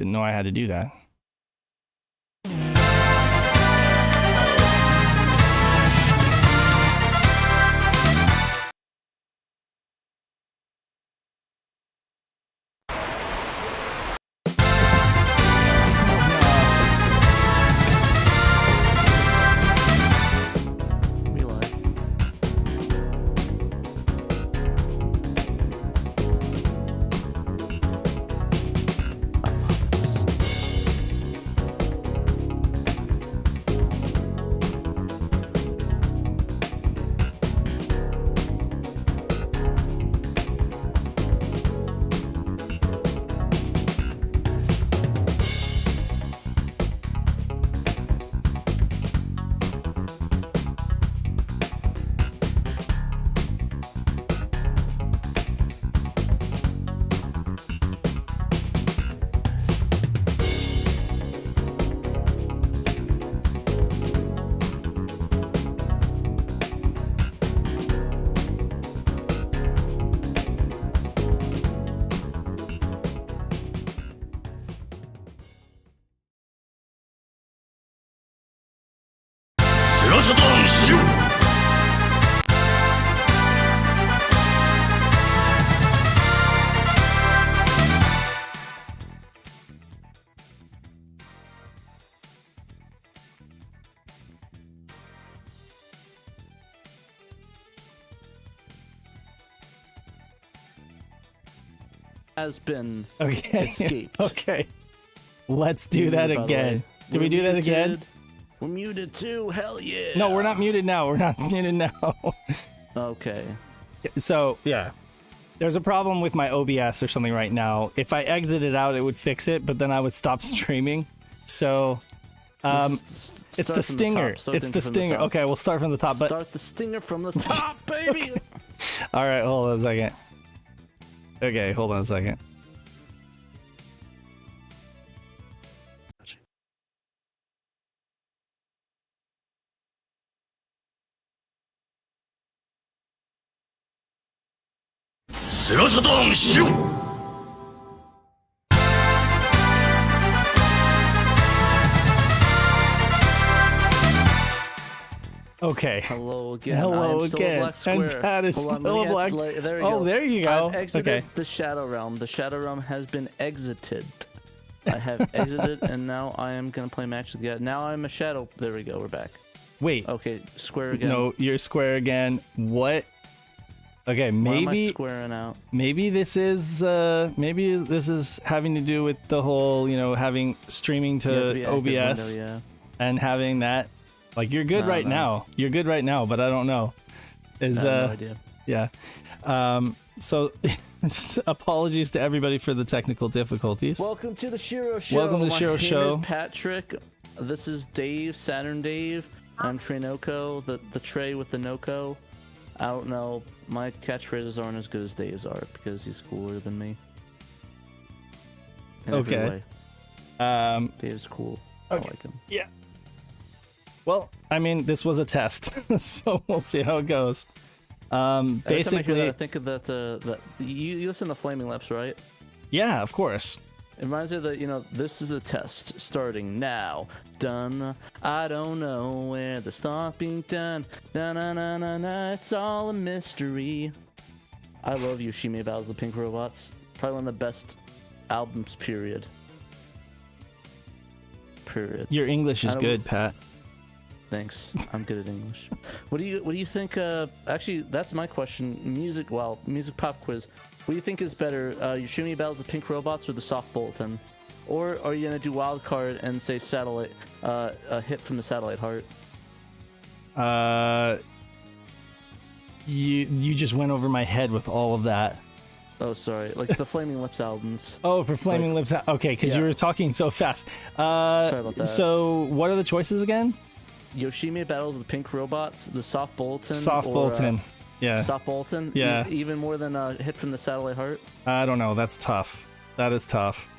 Didn't know I had to do that. Has been okay. escaped. Okay. Let's do that again. Did we do that again? We're muted too. Hell yeah. No, we're not muted now. We're not muted now. Okay. So, yeah. There's a problem with my OBS or something right now. If I exit it out, it would fix it, but then I would stop streaming. So, it's the stinger. It's the stinger. Okay, we'll start from the top. Start the stinger from the top, baby. All right, hold on a second. Okay, hold on a second. Okay. Hello again. Hello again. And that is still a black. There we go. Oh, there you go. I've exited okay. the Shadow Realm. The Shadow Realm has been exited. I have exited, and now I am gonna play matches again. Now I'm a shadow. There we go. We're back. Wait. Okay, square again. No, you're square again. What? Okay, maybe. Why am I squaring out? Maybe this is having to do with the whole, having streaming to OBS window, yeah. and having that. Like you're good right now. You're good right now, but I don't know. No idea. Yeah. So apologies to everybody for the technical difficulties. Welcome to the SHIRO Show. Welcome to the SHIRO Show. My name is Patrick. This is Dave, SaturnDave. I'm TraynoCo, the tray with the no-co. I don't know. My catchphrases aren't as good as Dave's are because he's cooler than me. In every way. Dave's cool. Okay. I like him. Yeah. Well, I mean, this was a test, so we'll see how it goes. Basically, I think of that. You listen to Flaming Lips, right? Yeah, of course. It reminds me that this is a test starting now. Done. I don't know where the start being done. Na na na na na. It's all a mystery. I love Yoshimi Battles of the Pink Robots. Probably one of the best albums. Period. Your English is good, Pat. Thanks. I'm good at English. What do you think? Actually, that's my question. Music pop quiz. What do you think is better, Yoshimi Battles of Pink Robots or the Soft Bulletin? Or are you gonna do wild card and say satellite, a hit from the Satellite Heart? You just went over my head with all of that. Oh, sorry. Like the Flaming Lips albums. Oh, for Flaming Lips. Okay, because you were talking so fast. Sorry about that. So, what are the choices again? Yoshimi Battles of the Pink Robots, the Soft Bulletin. Yeah. Soft Bulletin. Yeah. Even more than a hit from the Satellite Heart. I don't know. That's tough. That is tough.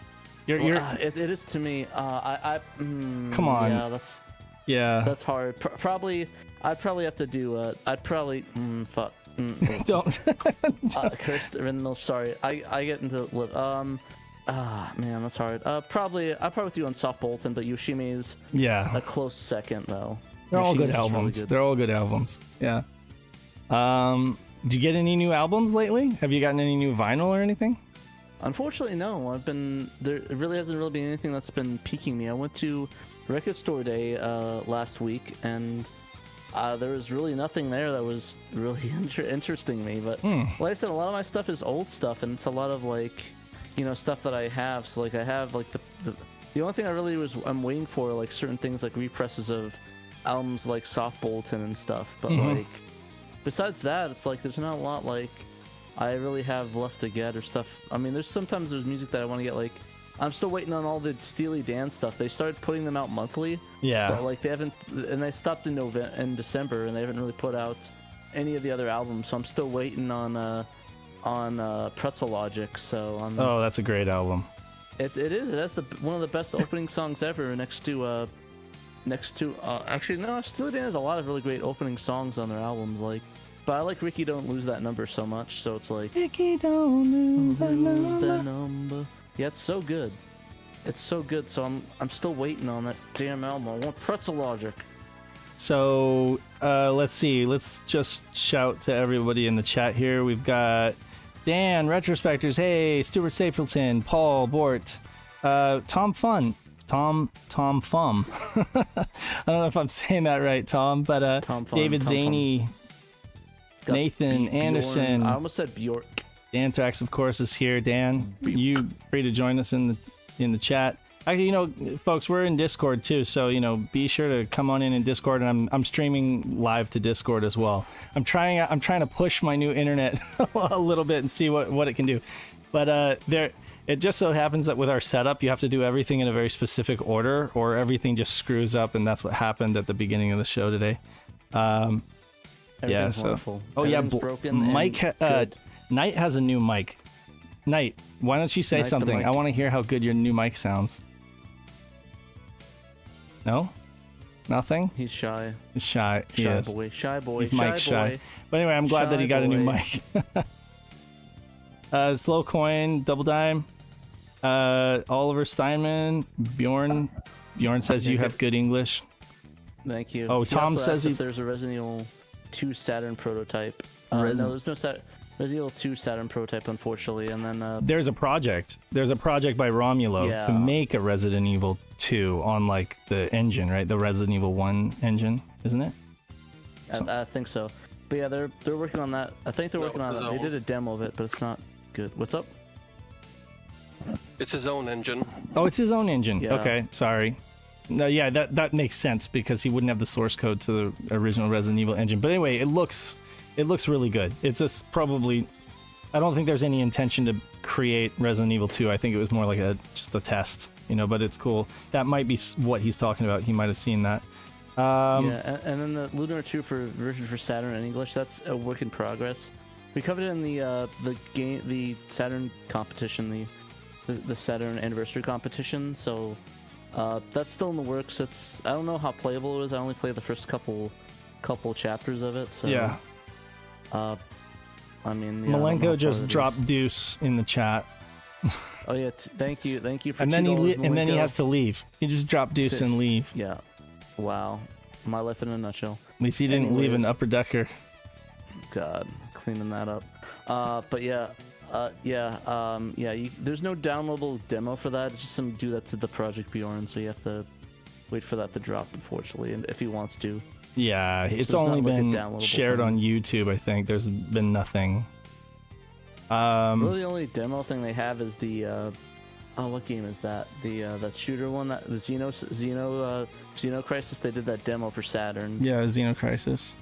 It is to me. Come on. Yeah. That's hard. I'd probably have to do. Fuck. Don't. Cursed Rhythm. Sorry. I get into. Man, that's hard. I'll probably with you on Soft Bolton, but Yoshimi is a close second though. They're all good Yoshimi's albums. really good. They're all good albums. Yeah. Did you get any new albums lately? Have you gotten any new vinyl or anything? Unfortunately, no. There really hasn't been anything that's been piquing me. I went to Record Store Day last week, and there was really nothing there that was really interesting me. But like I said, a lot of my stuff is old stuff, and it's a lot of like, stuff that I have. So like I have like the only thing I'm waiting for like certain things like represses of albums like Soft Bolton and stuff. But like besides that, it's like there's not a lot like I really have left to get or stuff. I mean, there's music that I want to get. Like I'm still waiting on all the Steely Dan stuff. They started putting them out monthly. Yeah. But like they haven't, and they stopped in December, and they haven't really put out any of the other albums. So I'm still waiting on Pretzel Logic. So that's a great album. It is. It has one of the best opening songs ever. Actually no, Steely Dan has a lot of really great opening songs on their albums. Like, but I like Ricky Don't Lose That Number so much. So it's like Ricky Don't Lose That Number. Yeah, it's so good. It's so good. So I'm still waiting on that damn album. I want Pretzel Logic. So let's see. Let's just shout to everybody in the chat here. We've got Dan, Retrospectors, hey, Stuart Stapleton, Paul, Bort, Tom Fum. I don't know if I'm saying that right, Tom, but Tom Fun, David Zaney, Nathan Anderson. I almost said Bjork. Anthrax, of course, is here. Dan, you free to join us in the chat. Actually, folks, we're in Discord too, so be sure to come on in Discord, and I'm streaming live to Discord as well. I'm trying to push my new internet a little bit and see what it can do, but it just so happens that with our setup, you have to do everything in a very specific order, or everything just screws up, and that's what happened at the beginning of the show today. Yeah. So. Wonderful. Oh yeah, broken. Mike. Knight has a new mic. Knight, why don't you say Knight something? I want to hear how good your new mic sounds. No? Nothing? He's shy. He's shy. Shy boy. He's mic shy. But anyway, I'm glad that he got a new mic. Slow Coin, Double Dime, Oliver Steinman, Bjorn says you have good English. Thank you. Oh, Tom says there's a Resident Evil 2 Saturn prototype. No, there's no Resident Evil 2 Saturn prototype, unfortunately, and then there's a project by Romulo to make a Resident Evil 2 on like the engine, right? The Resident Evil 1 engine, isn't it? I think so. But yeah, they're working on that. I think they're working on it. They did a demo of it, but it's not good. What's up? It's his own engine. Oh, it's his own engine. Yeah. Okay, sorry. No, yeah, that makes sense because he wouldn't have the source code to the original Resident Evil engine. But anyway, it looks really good. It's probably, I don't think there's any intention to create Resident Evil 2. I think it was more like just a test, but it's cool. That might be what he's talking about. He might have seen that. Yeah, and then the Lunar 2 version for Saturn in English, that's a work in progress. We covered it in the Saturn competition, the Saturn anniversary competition. So that's still in the works. I don't know how playable it is. I only played the first couple chapters of it. So yeah. I mean, Malenko just dropped Deuce in the chat. Oh yeah, thank you for. And then he has to leave. He just dropped Deuce and leave. Yeah. Wow. My life in a nutshell. At least he didn't leave an upper decker. God, cleaning that up. But yeah. There's no downloadable demo for that. It's just some dude that did the Project Bjorn, so you have to wait for that to drop, unfortunately, and if he wants to. Yeah, it's only been shared on YouTube, I think. There's been nothing. Really, the only demo thing they have is the what game is that? That shooter one, the Xeno Crisis. They did that demo for Saturn. Yeah, Xeno Crisis.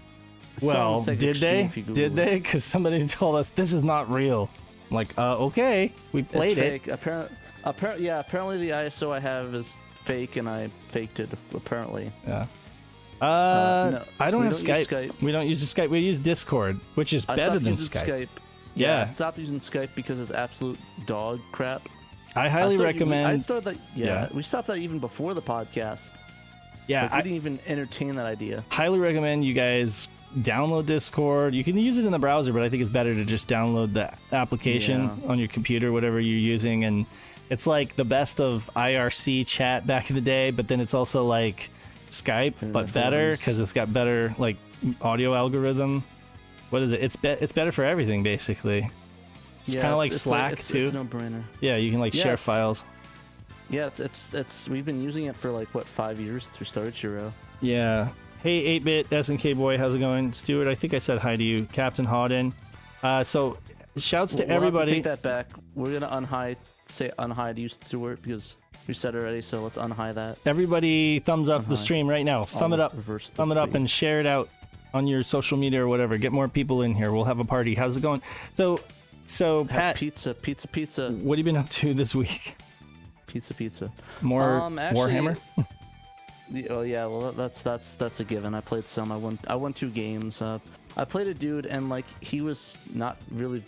Well, did they? Did they? Because somebody told us this is not real. I'm like, okay, we played it. Apparently, the ISO I have is fake, and I faked it. Apparently. Yeah. No, I don't have Skype. We don't use Skype. We use Discord, which is better than Skype. Yeah, I stopped using Skype because it's absolute dog crap. I highly recommend. I started that. Yeah, we stopped that even before the podcast. Yeah, we didn't even entertain that idea. Highly recommend you guys download Discord. You can use it in the browser, but I think it's better to just download the application on your computer, whatever you're using, and It's like the best of IRC chat back in the day, but then it's also like Skype, but better because it's got better like audio algorithm. What is it? It's better for everything basically. It's kind of like Slack too. It's no brainer. Yeah, you can like share files. Yeah, it's we've been using it for like what 5 years through started SHIRO. Yeah. Hey 8-bit SNK boy, how's it going? Stuart, I think I said hi to you. Captain Hawden. So shouts to everybody. We'll have to take that back. We're gonna say unhide you, Stuart, because we said already. So let's unhide that. Everybody, thumbs up the stream right now. Thumb it up. Thumb it up and share it out on your social media or whatever. Get more people in here. We'll have a party. How's it going? So Pat, pizza. What have you been up to this week? Pizza. More actually, Warhammer. Oh yeah, well that's a given. I played some. I won 2 games. I played a dude and like he was not really.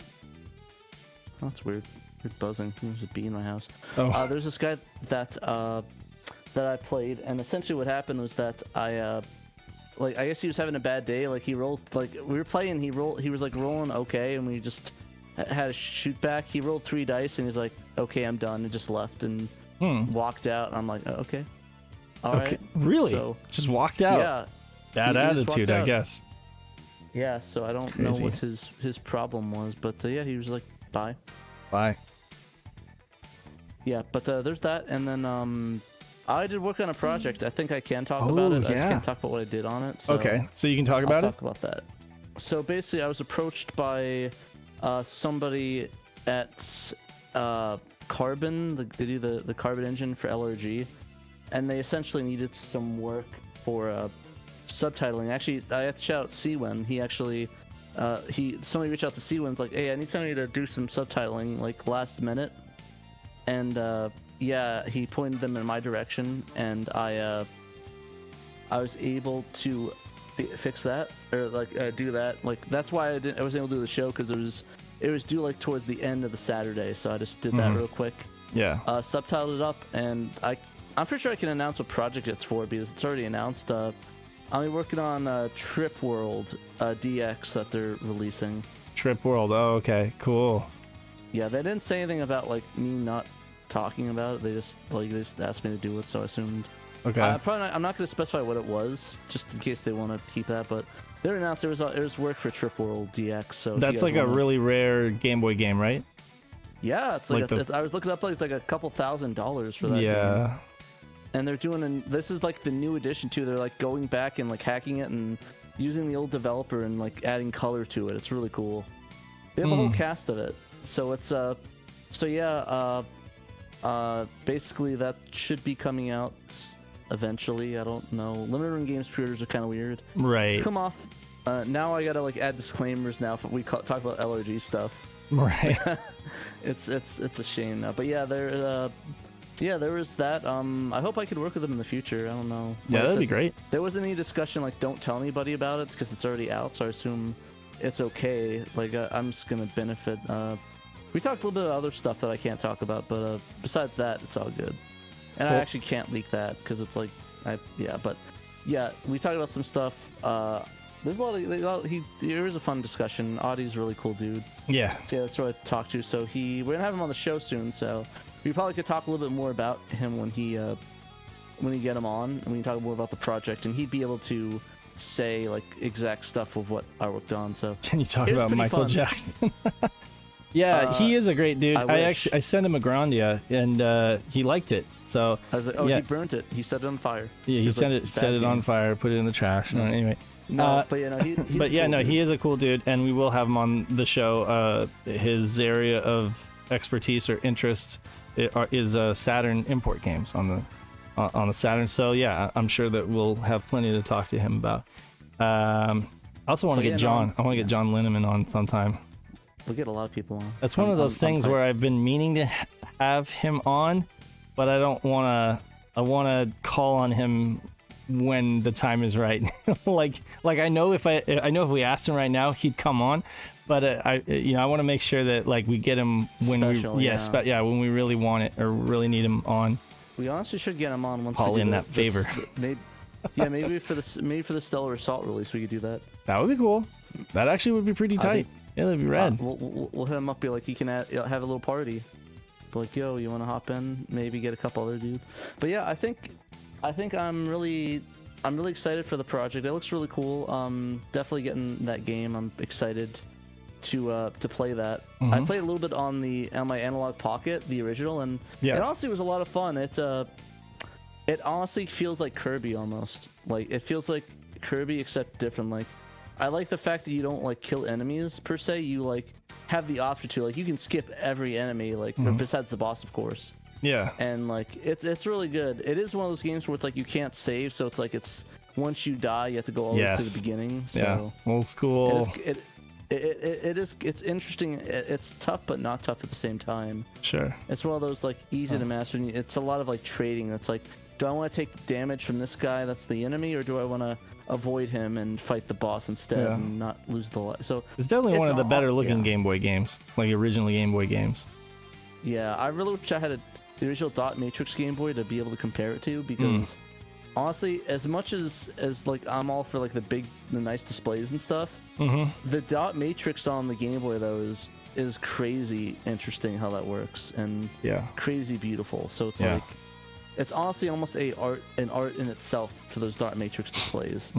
Oh, that's weird. Weird buzzing. There's a bee in my house. Oh. There's this guy that I played, and essentially what happened was that I guess he was having a bad day. Like he rolled, like we were playing, he was like rolling okay, and we just had a shoot back. He rolled 3 dice, and he's like, "Okay, I'm done," and just left and walked out. And I'm like, oh, "Okay, all right." Really? So, just walked out. Yeah. Bad attitude, I guess. Yeah. So I don't know what his problem was, but yeah, he was like, "Bye." Bye. Yeah, but there's that, and then I did work on a project. I think I can talk about it. Yeah. I just can't talk about what I did on it. So okay, so you can talk about I'll talk about that. So basically, I was approached by somebody at Carbon. They do the Carbon engine for LRG, and they essentially needed some work for subtitling. Actually, I have to shout out Sewen. He actually somebody reached out to Sewen's like, "Hey, I need somebody to do some subtitling like last minute," and yeah, he pointed them in my direction, and I was able to fix that or like do that. Like that's why I was able to do the show, because it was due like towards the end of the Saturday, so I just did that real quick. Yeah. Subtitled it up, and I'm pretty sure I can announce what project it's for because it's already announced. I'm working on Trip World DX that they're releasing. Trip World. Oh, okay, cool. Yeah, they didn't say anything about like me not talking about it. They just asked me to do it, so I assumed. Okay. I'm not going to specify what it was, just in case they want to keep that. But they announced there was work for Trip World DX. So that's like a really rare Game Boy game, right? Yeah, it's like I was looking up, like it's like a couple $1,000s for that. Yeah. Game. And they're doing this is like the new edition too. They're like going back and like hacking it and using the old developer and like adding color to it. It's really cool. They have a whole cast of it. So it's basically that should be coming out eventually. I don't know. Limited run games pre-orders are kind of weird. Right. Come off. Now I gotta like add disclaimers now if we talk about LRG stuff. Right. It's a shame now. But yeah, there was that. I hope I could work with them in the future. I don't know. Yeah, that'd be great. There wasn't any discussion like don't tell anybody about it because it's already out, so I assume it's okay. Like I'm just gonna benefit. We talked a little bit about other stuff that I can't talk about, but besides that, it's all good. And cool. I actually can't leak that because it's like, but yeah, we talked about some stuff. There's a lot. There was a fun discussion. Audie's a really cool dude. Yeah. So yeah, that's what I talked to. So we're gonna have him on the show soon. So we probably could talk a little bit more about him when we get him on, and we can talk more about the project, and he'd be able to say like exact stuff of what I worked on. So can you talk about Michael fun. Jackson? Yeah, he is a great dude. I sent him a Grandia, and he liked it. So I was like, oh, yeah. He burnt it. He set it on fire. Yeah, he set it on fire, put it in the trash. No. Anyway. No, but yeah, no, he is a cool dude, and we will have him on the show. His area of expertise or interest is Saturn import games on the Saturn. So yeah, I'm sure that we'll have plenty to talk to him about. I also want to get John. I want to get John Linneman on sometime. We'll get a lot of people on. That's one of those things where I've been meaning to have him on, but I don't want to. I want to call on him when the time is right. like I know if we asked him right now, he'd come on, but I want to make sure that like we get him when when we really want it or really need him on. We honestly should get him on once. Call in that favor. Maybe for the Stellar Assault release we could do that. That would be cool. That actually would be pretty tight. Yeah, that'd be rad. We'll hit him up. Be like, he can have a little party. Be like, yo, you want to hop in? Maybe get a couple other dudes. But yeah, I think I'm really excited for the project. It looks really cool. Definitely getting that game. I'm excited to play that. I played a little bit on my Analog Pocket, the original, and it honestly was a lot of fun. It honestly feels like Kirby almost. Like it feels like Kirby except different. Like I like the fact that you don't like kill enemies per se. You like have the option to like you can skip every enemy like besides the boss, of course. Yeah. And like it's really good. It is one of those games where it's like you can't save, so it's like it's once you die you have to go all the way to the beginning. So old school. It's interesting. It's tough but not tough at the same time. Sure. It's one of those like easy to master. And it's a lot of like trading. It's like, do I want to take damage from this guy that's the enemy, or do I want to avoid him and fight the boss instead and not lose the life? So it's definitely one of the better looking Game Boy games, like original Game Boy games. Yeah, I really wish I had the original Dot Matrix Game Boy to be able to compare it to, because honestly, as much as like I'm all for like the nice displays and stuff, the Dot Matrix on the Game Boy though is crazy interesting how that works, and crazy beautiful. So it's like it's honestly almost an art in itself for those Dot Matrix displays.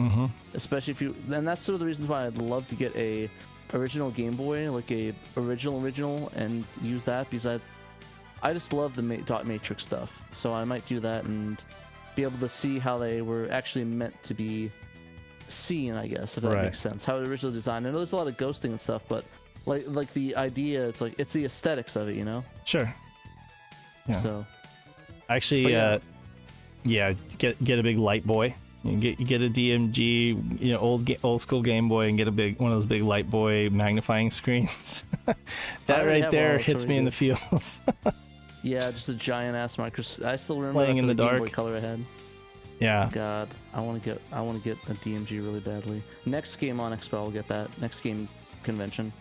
Especially if you, and that's sort of the reason why I'd love to get a original Game Boy, like a original, and use that, because I just love the Dot Matrix stuff. So I might do that and be able to see how they were actually meant to be seen, I guess, if that makes sense. How it originally designed. I know there's a lot of ghosting and stuff, but like the idea, it's like it's the aesthetics of it, you know? Sure. Yeah. So actually, get a big light boy. You get a DMG, old school Game Boy, and get one of those big light boy magnifying screens. That right there hits me in the feels. Yeah, just a giant ass micro. I still remember playing in the dark. Game Boy Color I had. Yeah. God, I want to get a DMG really badly. Next game on Expo, I'll get that. Next game convention.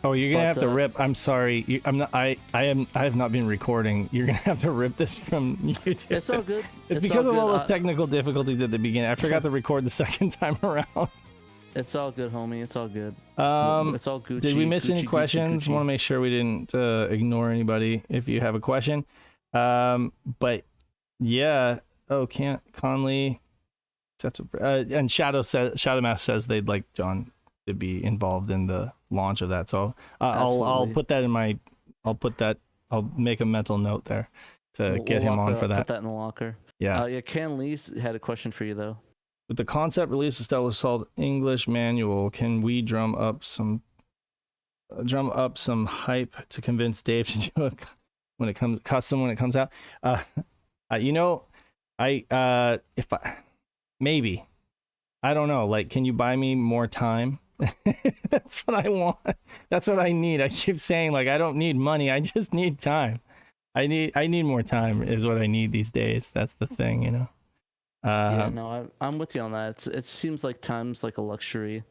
Oh, you're gonna have to rip. I'm sorry. I'm not. I have not been recording. You're gonna have to rip this from YouTube. It's all good. It's because of all those technical difficulties at the beginning. I forgot to record the second time around. It's all good, homie. It's all good. It's all Gucci. Did we miss any questions? Want to make sure we didn't ignore anybody. If you have a question, but yeah. Oh, can't Conley. And Shadowmask says they'd like John to be involved in the launch of that. So I'll put that in my. I'll make a mental note there to get him on for that. Put that in the locker. Yeah. Ken Lee had a question for you though. With the concept release of Stellar Assault English manual, can we drum up some hype to convince Dave to do it when it comes out? Maybe, I don't know. Like, can you buy me more time? That's what I want. That's what I need. I keep saying, like, I don't need money. I just need time. I need more time is what I need these days. That's the thing, you know. I'm with you on that. It seems like time's like a luxury.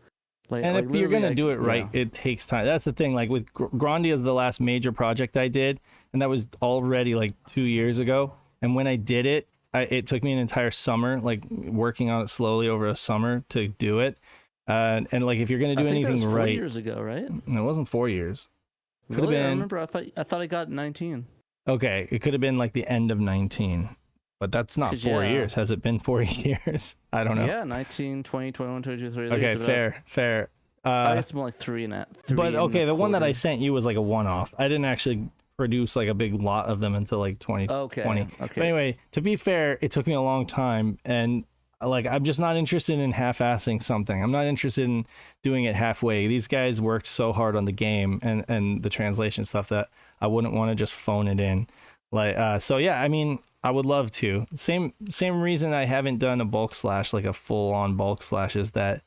If you're gonna do it right, it takes time. That's the thing. Like with Grandia is the last major project I did, and that was already like 2 years ago. And when I did it, it took me an entire summer, like working on it slowly over a summer to do it. And like if you're gonna do anything that was 4 right, years ago, right? No, it wasn't 4 years. Could have been. I remember. I thought I got 19. Okay, it could have been like the end of 19. But that's not 4 years. Has it been 4 years? I don't know. Yeah, 19, 20, 21, 22, 23. Okay, fair. I guess more like three. But okay, the one that I sent you was like a one-off. I didn't actually produce like a big lot of them until like 2020. Okay. But anyway, to be fair, it took me a long time, and like I'm just not interested in half-assing something. I'm not interested in doing it halfway. These guys worked so hard on the game and the translation stuff that I wouldn't want to just phone it in. Like so yeah, I mean, I would love to. Same reason I haven't done a bulk slash, like a full-on bulk slash, is that,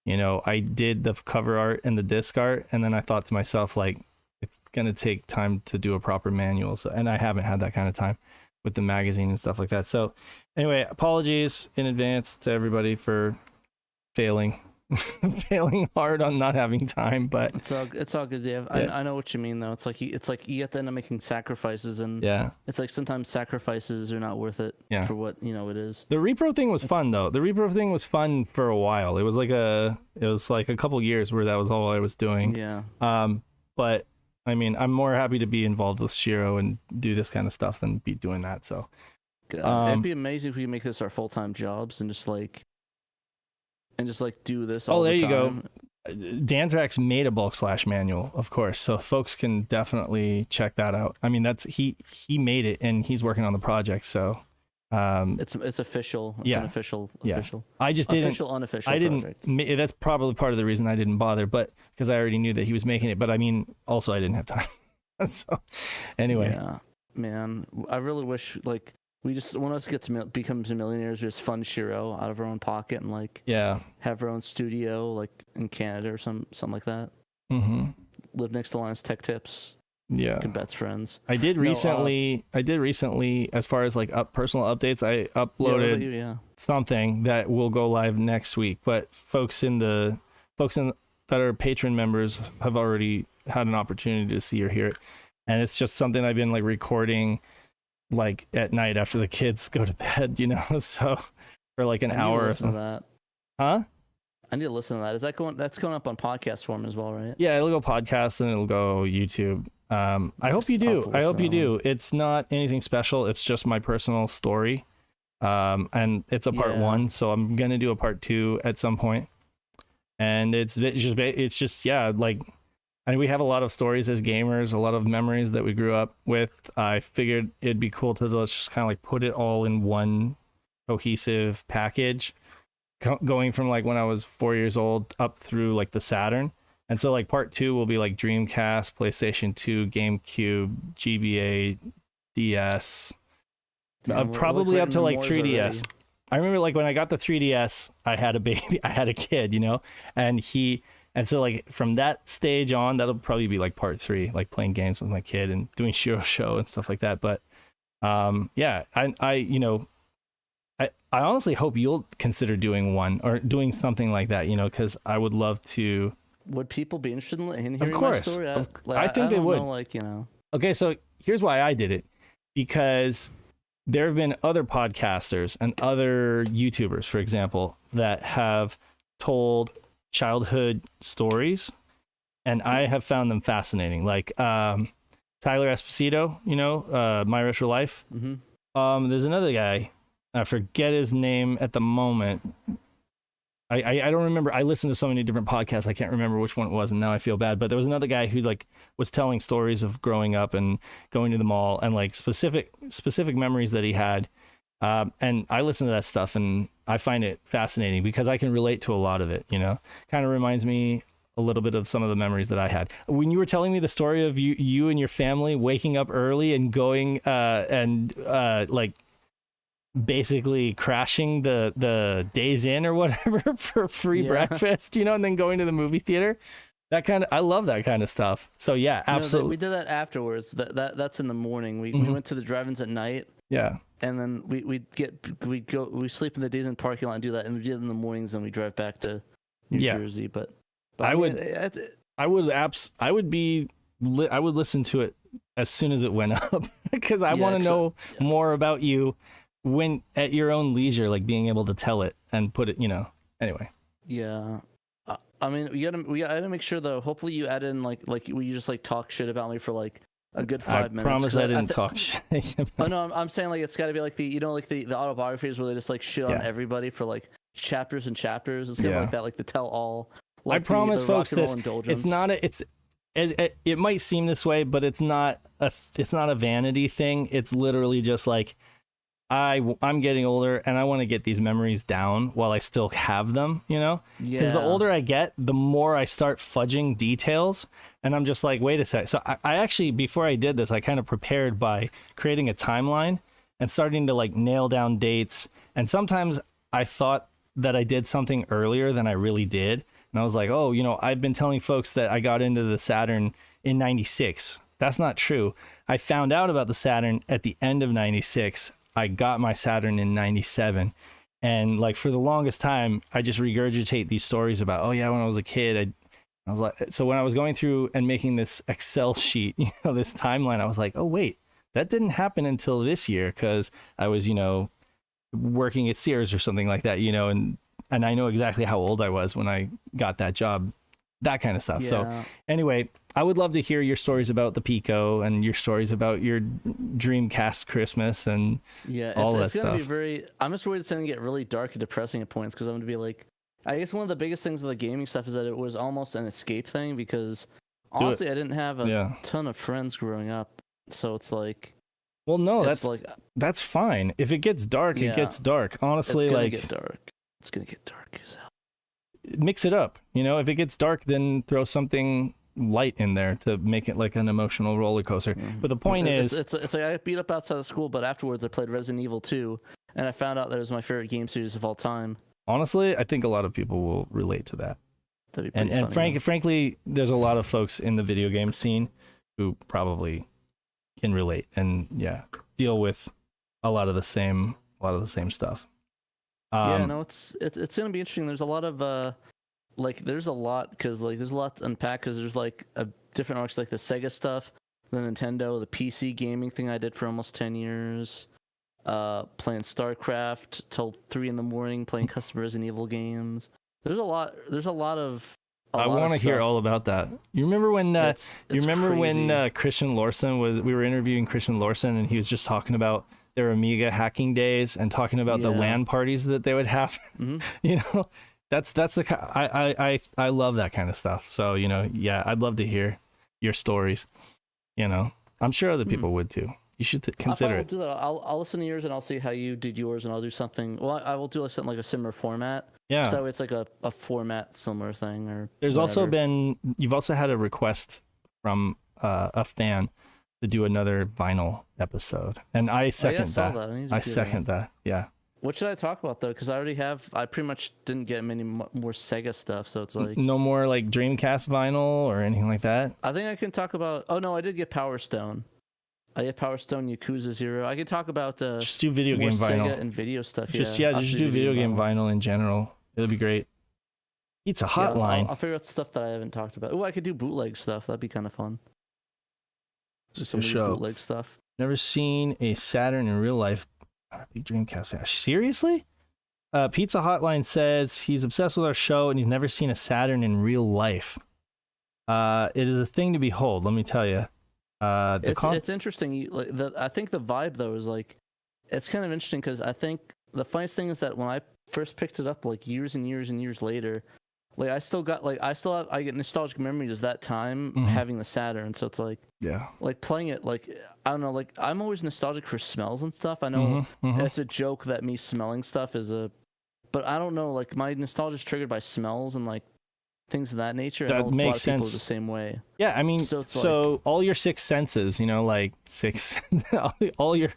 you know, I did the cover art and the disc art, and then I thought to myself, like, it's gonna take time to do a proper manual. So, and I haven't had that kind of time with the magazine and stuff like that. So anyway, apologies in advance to everybody for failing hard on not having time, but it's all good, Dave. Yeah. I know what you mean though. It's like you have to end up making sacrifices, and it's like sometimes sacrifices are not worth it for what, you know, it is. The repro thing was fun though. The repro thing was fun for a while. It was like a couple years where that was all I was doing. Yeah. But I mean, I'm more happy to be involved with Shiro and do this kind of stuff than be doing that. So it'd be amazing if we make this our full-time jobs and just like do this all there the you time. go. Danthrax made a bulk slash manual, of course, so folks can definitely check that out. I mean, that's he made it and he's working on the project, so it's official. It's an official. I just didn't. Official, unofficial. I project. didn't. That's probably part of the reason I didn't bother, but because I already knew that he was making it. But I mean, also I didn't have time. So anyway, yeah, man, I really wish like we just one of us becomes millionaires, we just fund Shiro out of our own pocket and like have our own studio like in Canada or something like that. Mm-hmm. Live next to Lions Tech Tips. Yeah, can bets friends. I did recently, as far as like personal updates, I uploaded something that will go live next week. But folks that are Patron members have already had an opportunity to see or hear it, and it's just something I've been like recording like at night after the kids go to bed, so for like an hour or something. That. Huh? I need to listen to that. Is that that's going up on podcast form as well, right? Yeah, it'll go podcast and it'll go YouTube. I hope you do. It's not anything special. It's just my personal story. And it's a part 1, so I'm going to do a part 2 at some point. And it's just like, and we have a lot of stories as gamers, a lot of memories that we grew up with. I figured it'd be cool to just kind of like put it all in one cohesive package, going from like when I was 4 years old up through like the Saturn. And so like part 2 will be like Dreamcast, PlayStation 2, GameCube, GBA, DS, probably up to like 3DS. Already. I remember like when I got the 3DS, I had a kid, and so like from that stage on, that'll probably be like part 3, like playing games with my kid and doing Shiro show and stuff like that. But I honestly hope you'll consider doing one or doing something like that, because I would love to. Would people be interested in hearing of course. my story? I think they would. Okay, so here's why I did it. Because there have been other podcasters and other YouTubers, for example, that have told childhood stories, and I have found them fascinating. Like Tyler Esposito, My Retro Life. Mm-hmm. There's another guy. I forget his name at the moment. I don't remember. I listened to so many different podcasts. I can't remember which one it was, and now I feel bad. But there was another guy who like was telling stories of growing up and going to the mall and like specific memories that he had. And I listen to that stuff, and I find it fascinating because I can relate to a lot of it. Kind of reminds me a little bit of some of the memories that I had. When you were telling me the story of you and your family waking up early and going like basically crashing the Days Inn or whatever for free breakfast, and then going to the movie theater. I love that kind of stuff. So yeah, absolutely. We did that afterwards. That's in the morning. We went to the drive-ins at night. Yeah. And then we sleep in the Days Inn parking lot and do that, and we do it in the mornings, and we drive back to New Jersey. But I would listen to it as soon as it went up because I want to know more about you. When at your own leisure, like being able to tell it and put it, anyway. Yeah. I mean, we gotta make sure though. Hopefully you add in like you just like talk shit about me for like a good 5 minutes. I promise I didn't talk shit. Oh no, I'm saying like it's gotta be like the the autobiographies where they just like shit on everybody for like chapters and chapters. It's gonna be like that, like the tell all. Like I promise folks this. It's not it might seem this way, but it's not a vanity thing. It's literally just like I'm getting older and I want to get these memories down while I still have them, because the older I get, the more I start fudging details, and I'm just like, wait a sec. So I actually, before I did this, I kind of prepared by creating a timeline and starting to like nail down dates. And sometimes I thought that I did something earlier than I really did. And I was like, oh, I've been telling folks that I got into the Saturn in 96. That's not true. I found out about the Saturn at the end of 96. I got my Saturn in 97, and like for the longest time, I just regurgitate these stories about, oh yeah, when I was a kid, I was like, so when I was going through and making this Excel sheet, this timeline, I was like, oh wait, that didn't happen until this year because I was, working at Sears or something like that, and I know exactly how old I was when I got that job, that kind of stuff. Yeah. So anyway, I would love to hear your stories about the Pico and your stories about your Dreamcast Christmas and all that it's gonna stuff. be very. I'm just worried it's gonna get really dark and depressing at points because I'm gonna be like, I guess one of the biggest things of the gaming stuff is that it was almost an escape thing because honestly, I didn't have a ton of friends growing up, so it's like. Well, no, like that's fine. If it gets dark, it gets dark. Honestly, it's gonna get dark. It's gonna get dark as hell. Mix it up. If it gets dark, then throw something light in there to make it like an emotional roller coaster. But the point is, it's like I beat up outside of school, but afterwards I played Resident Evil 2, and I found out that it was my favorite game series of all time. Honestly, I think a lot of people will relate to that. That'd be pretty funny, frankly, there's a lot of folks in the video game scene who probably can relate and deal with a lot of the same stuff. It's gonna be interesting. There's a lot of there's a lot because there's a lot to unpack because there's like a different arcs like the Sega stuff, the Nintendo, the PC gaming thing I did for almost 10 years, playing StarCraft till 3 a.m, playing custom Resident Evil games. There's a lot of. I want to hear all about that. You remember when? When Christian Lorson we were interviewing Christian Lorson, and he was just talking about their Amiga hacking days and talking about the LAN parties that they would have. That's the I love that kind of stuff. So I'd love to hear your stories. I'm sure other people would too. You should consider it. Do that. I'll listen to yours and I'll see how you did yours, and I'll do something. Well, I will do something like a similar format. Yeah. So it's like a format similar thing or. There's whatever. You've also had a request from a fan to do another vinyl episode, and I second that. I second that. Yeah. What should I talk about though? Because I pretty much didn't get many more Sega stuff, so it's like no more like Dreamcast vinyl or anything like that. I think I can talk about. Oh no, I did get Power Stone. I get Power Stone, Yakuza 0. I can talk about just do video game vinyl Sega and video stuff. Just do video game vinyl in general. It'll be great. It's a hotline. I'll figure out stuff that I haven't talked about. Oh, I could do bootleg stuff. That'd be kind of fun. Some bootleg stuff. Never seen a Saturn in real life. Big Dreamcast fan. Seriously? Pizza Hotline says he's obsessed with our show and he's never seen a Saturn in real life. It is a thing to behold, let me tell you. It's interesting. I think the vibe though is like, it's kind of interesting because I think the funniest thing is that when I first picked it up like years and years and years later, I get nostalgic memories of that time having the Saturn. So it's like, playing it, I don't know, I'm always nostalgic for smells and stuff. I know it's a joke that me smelling stuff but I don't know, my nostalgia is triggered by smells and things of that nature. That makes sense. People are the same way. Yeah, I mean, so all your six senses, all your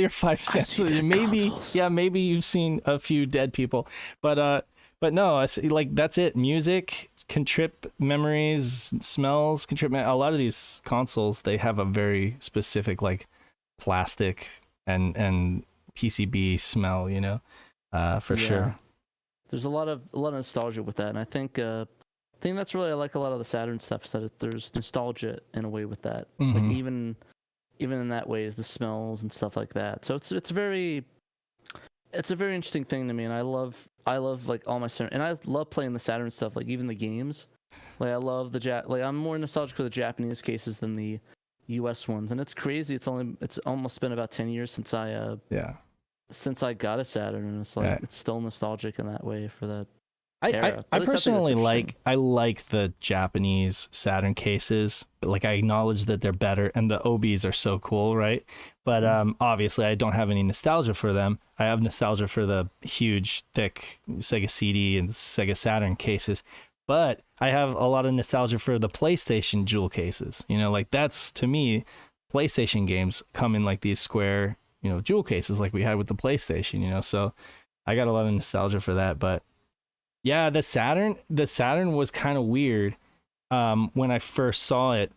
five senses. Maybe you've seen a few dead people, but no, it's that's it. Music can trip memories, smells can trip. A lot of these consoles, they have a very specific plastic and PCB smell, for sure. There's a lot of nostalgia with that, and I think that's really I like a lot of the Saturn stuff is that there's nostalgia in a way with that. Even in that way is the smells and stuff like that. So it's a very interesting thing to me, and I love all my Saturn, and I love playing the Saturn stuff, even the games. I love I'm more nostalgic for the Japanese cases than the US ones, and it's crazy. It's almost been about 10 years since I got a Saturn, and it's it's still nostalgic in that way for that. I personally like the Japanese Saturn cases. I acknowledge that they're better, and the OBs are so cool, right? But obviously, I don't have any nostalgia for them. I have nostalgia for the huge, thick Sega CD and Sega Saturn cases. But I have a lot of nostalgia for the PlayStation jewel cases. That's, to me, PlayStation games come in these square, jewel cases like we had with the PlayStation. So I got a lot of nostalgia for that. But yeah, the Saturn was kind of weird when I first saw it,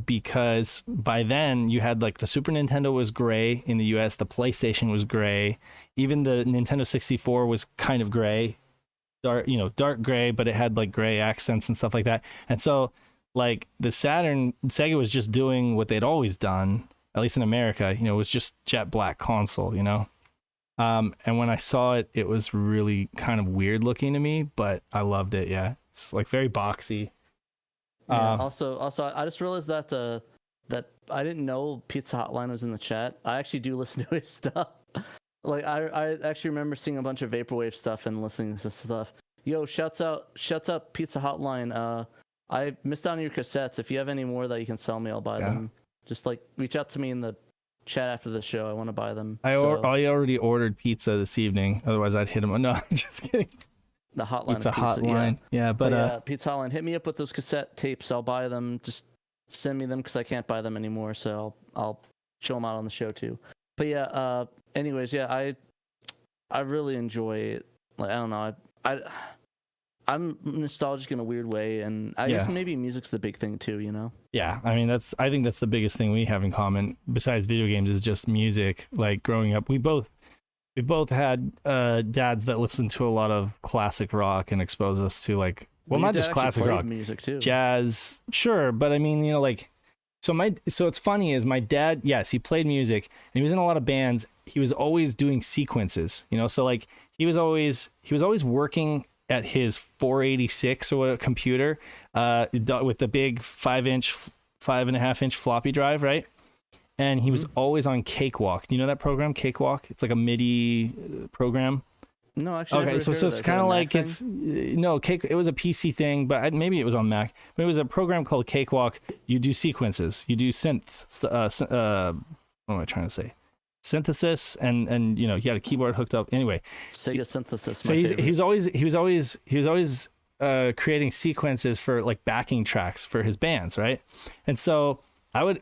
because by then you had the Super Nintendo was gray in the US, the PlayStation was gray, even the Nintendo 64 was kind of gray, dark gray, but it had gray accents and stuff like that. And so the Saturn, Sega was just doing what they'd always done, at least in America, it was just jet black console, and when I saw it, it was really kind of weird looking to me, but I loved it. Yeah. It's like very boxy. Yeah, also, I just realized that that I didn't know Pizza Hotline was in the chat. I actually do listen to his stuff. Like I actually remember seeing a bunch of vaporwave stuff and listening to stuff. Yo, shuts up Pizza Hotline. I missed out on your cassettes. If you have any more that you can sell me, I'll buy them. Just like reach out to me in the chat after the show. I want to buy them. I already ordered pizza this evening. Otherwise, I'd hit him. No, I'm just kidding. The hotline. Pizza Hotline. Yeah, but Pizza Hotline. Hit me up with those cassette tapes. I'll buy them. Just send me them because I can't buy them anymore. So I'll show them out on the show too. But yeah. Anyways, yeah. I really enjoy it. Like I don't know. I'm nostalgic in a weird way, and I guess maybe music's the big thing too, you know? Yeah, I mean I think that's the biggest thing we have in common besides video games is just music. Like growing up, we both had dads that listened to a lot of classic rock and exposed us to like not just classic rock, music too. Jazz, sure, but I mean, you know, like so it's funny is my dad, yes, he played music and he was in a lot of bands. He was always doing sequences, you know, so like he was always working at his 486 or what computer with the big 5.5-inch floppy drive, right? And he was always on Cakewalk. Do you know that program, Cakewalk? It's like a MIDI program. No, actually. Okay, so it's kind of like it was a PC thing, but maybe it was on Mac. But it was a program called Cakewalk. You do sequences, you do synth. What am I trying to say? Synthesis and you know, he had a keyboard hooked up. Anyway, Sega synthesis. So he was always creating sequences for like backing tracks for his bands, right? And so I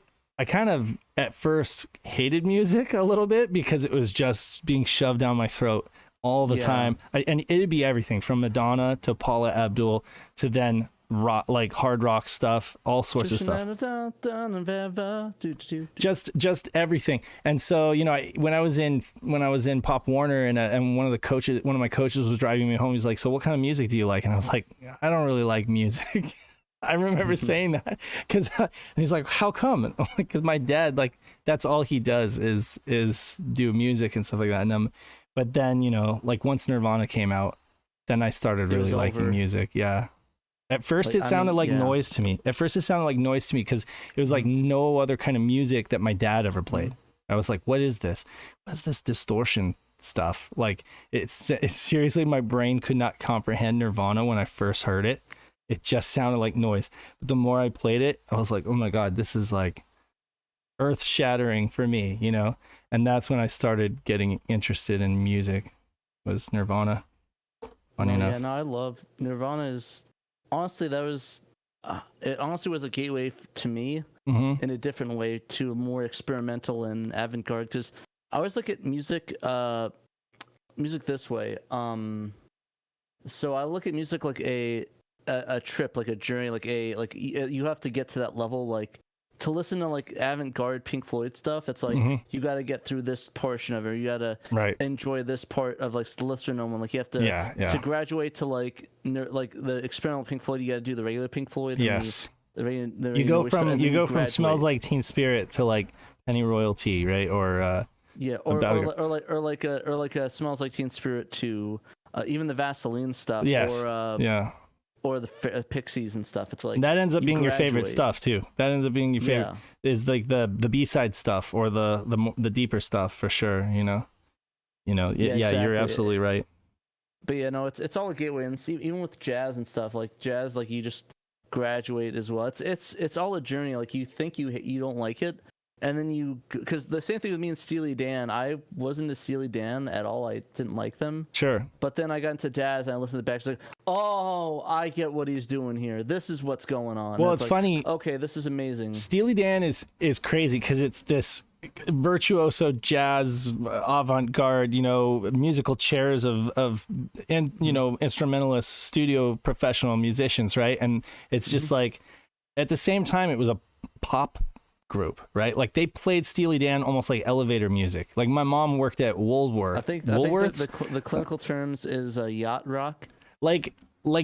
kind of at first hated music a little bit because it was just being shoved down my throat all the time. And it'd be everything from Madonna to Paula Abdul to then rock, like hard rock stuff, all sorts of stuff. Just everything. And so, you know, when I was in Pop Warner and one of my coaches was driving me home, he's like, "So what kind of music do you like?" And I was like, "I don't really like music." I remember saying that because he's like, "How come?" And I'm like, "Because my dad, like, that's all he does is do music and stuff like that." And but then, you know, like once Nirvana came out, then I started really liking music. Yeah. At first, it sounded like noise to me. Because it was like no other kind of music that my dad ever played. I was like, "What is this? What is this distortion stuff?" Like, it's seriously, my brain could not comprehend Nirvana when I first heard it. It just sounded like noise. But the more I played it, I was like, "Oh my God, this is like earth shattering for me," you know? And that's when I started getting interested in music, was Nirvana. Funny enough. Yeah, no, I love Nirvana. Honestly, that was it. Honestly, was a gateway to me in a different way to a more experimental and avant-garde. Because I always look at music this way. So I look at music like a trip, like a journey, like you have to get to that level, like to listen to like avant-garde Pink Floyd stuff. It's like you got to get through this portion of it. You got to enjoy this part of like Stillestronome, and like you have to to graduate to like the experimental Pink Floyd. You got to do the regular Pink Floyd. Yes. You go from Smells Like Teen Spirit to like Penny Royalty, right? Or like a Smells Like Teen Spirit to even the Vaseline stuff. Yes. Or the Pixies and stuff. It's like that ends up being your favorite stuff too. That ends up being your favorite is like the B-side stuff or the deeper stuff for sure. You know. Exactly. You're absolutely right. But yeah, no, it's all a gateway, and even with jazz and stuff, like jazz, like you just graduate as well. It's all a journey. Like you think you don't like it, and then because the same thing with me and Steely Dan. I wasn't a Steely Dan at all. I didn't like them. Sure. But then I got into jazz and I listened to the back. It's like, oh, I get what he's doing here. This is what's going on. Well, it's like, funny. Okay, this is amazing. Steely Dan is crazy because it's this virtuoso jazz avant-garde, you know, musical chairs of instrumentalists, studio professional musicians, right? And it's just like at the same time it was a pop group, right? Like they played Steely Dan almost like elevator music. Like my mom worked at Woolworths. I think the clinical terms is yacht rock. Like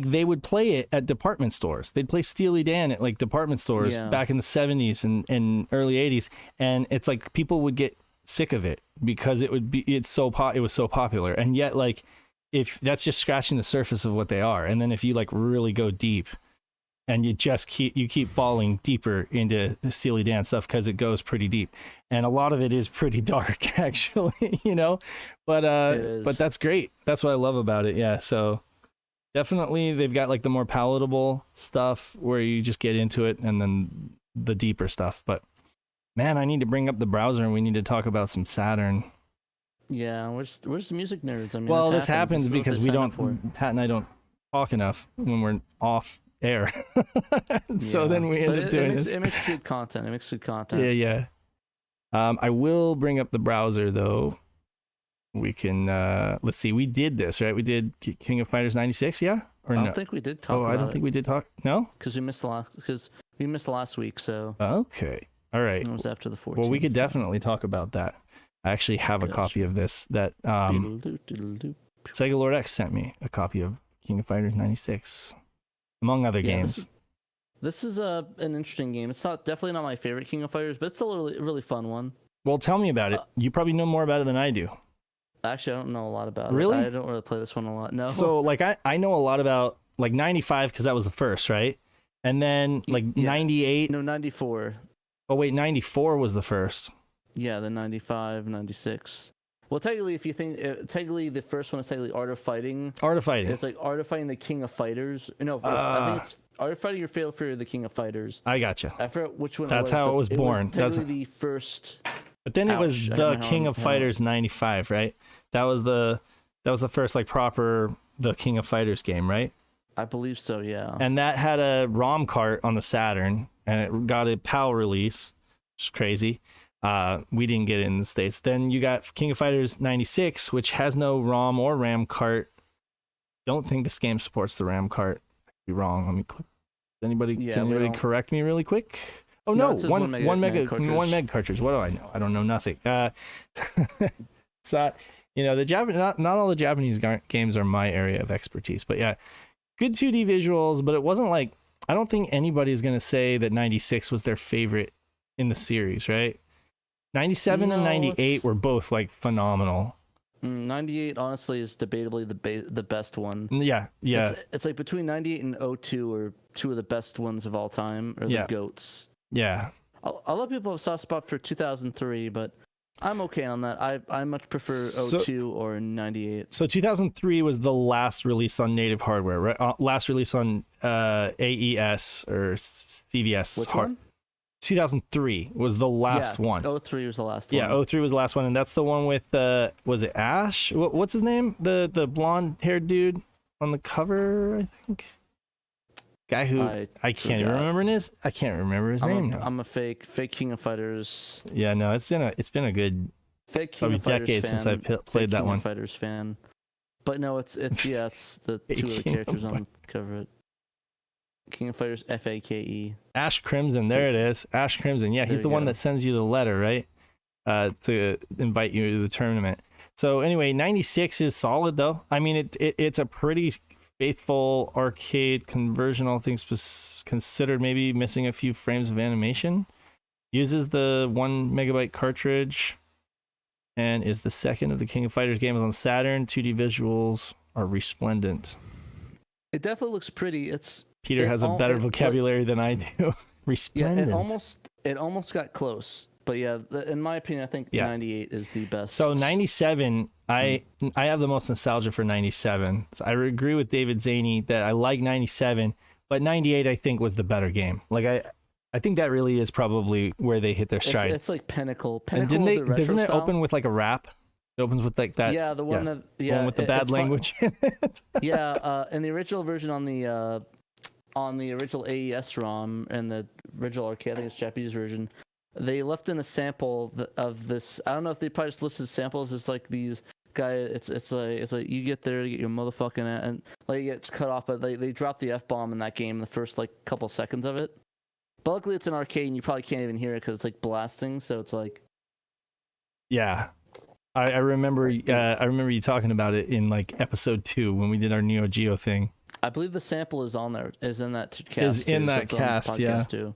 they would play it at department stores. They'd play Steely Dan at like department stores back in the 70s and early 80s, and it's like people would get sick of it because it was so popular, and yet like if that's just scratching the surface of what they are, and then if you like really go deep, and you just keep falling deeper into the Steely Dan stuff because it goes pretty deep, and a lot of it is pretty dark actually, you know. But that's great. That's what I love about it. Yeah, so definitely they've got like the more palatable stuff where you just get into it, and then the deeper stuff. But man, I need to bring up the browser and we need to talk about some Saturn. Yeah, where's the music nerds? I mean, Well, this happens happens because we don't, Pat and I don't talk enough when we're off air. So then we end up doing this. It makes good content. It makes good content. Yeah. I will bring up the browser though. We can let's see. We did this, right? We did King of Fighters 96, yeah? Or I don't think we did talk about it. I don't think we did talk. No? Because we missed last week, so Okay. All right. it was after the 14th. Well, we could definitely talk about that. I actually have a copy of this that Sega Lord X sent me, a copy of King of Fighters 96, among other games. This is an interesting game. It's definitely not my favorite King of Fighters, but it's still a really, really fun one. Well, tell me about it. You probably know more about it than I do. Actually, I don't know a lot about Really? it. I don't really play this one a lot. No. So, like, I know a lot about, like, 95, because that was the first, right? And then, like, 98. No, 94. Oh, wait, 94 was the first. Yeah, the 95, 96. Well, technically, if you think... technically, the first one is technically Art of Fighting. Art of Fighting. It's like Art of Fighting the King of Fighters. No, I think it's Art of Fighting or Fatal Fury the King of Fighters. I gotcha. I forgot which one That's it was. how it was born. It was technically the first... But then it was the King of Fighters 95, right? That was the first, like, proper the King of Fighters game, right? I believe so, yeah. And that had a ROM cart on the Saturn, and it got a PAL release, which is crazy. We didn't get it in the States. Then you got King of Fighters 96, which has no ROM or RAM cart. Don't think this game supports the RAM cart. I could be wrong. Let me click. Can anybody correct me really quick? Oh no, one meg cartridge. What do I know? I don't know nothing. It's not, you know, not all the Japanese games are my area of expertise, but yeah, good 2D visuals, but it wasn't like, I don't think anybody's going to say that 96 was their favorite in the series, right? 97 and 98 were both like phenomenal. 98 honestly is debatably the best one. Yeah. It's like between 98 and 02 are two of the best ones of all time, or the GOATs. Yeah. A lot of people have a soft spot for 2003, but I'm okay on that. I much prefer 02 or 98. So 2003 was the last release on native hardware, right? Last release on AES or CVS. Which one? 2003 was the last one. 03 was the last one. Yeah, 03 was the last one, and that's the one with was it Ash? What's his name? The blonde-haired dude on the cover, I think. Guy who I can't even remember his. I can't remember his name now. I'm a fake King of Fighters. Yeah, no, it's been a good fake King of Fighters decades fan. since I played that King one. of Fighters fan. But no, it's the two other characters on the cover. King of Fighters FAKE. Ash Crimson, there it is. Ash Crimson. Yeah, he's the one that sends you the letter, right? To invite you to the tournament. So anyway, 96 is solid though. I mean, it's a pretty faithful arcade conversion, all things considered, maybe missing a few frames of animation. Uses the 1 megabyte cartridge and is the second of the King of Fighters games on Saturn. 2D visuals are resplendent. It definitely looks pretty. Peter has a better vocabulary than I do. Resplendent. Yeah, it almost got close. But yeah, in my opinion, I think 98 is the best. So 97, I have the most nostalgia for 97. So I agree with David Zaney that I like 97, but 98 I think was the better game. Like I think that really is probably where they hit their stride. It's like pinnacle. And doesn't it open with like a rap? It opens with like that. Yeah, the one one with the bad language in it. Yeah, in the original version on the original AES ROM and the original arcade, I think it's Japanese version, they left in a sample of this. I don't know if they probably just listed samples. It's like these guy. It's like you get there, you get your motherfucking and like it gets cut off, but they drop the F-bomb in that game in the first like couple seconds of it. But luckily it's an arcade and you probably can't even hear it because it's like blasting. So it's like, yeah, I remember you talking about it in like episode 2 when we did our Neo Geo thing. I believe the sample is on there. Is in that cast. Is in that cast, yeah. Too.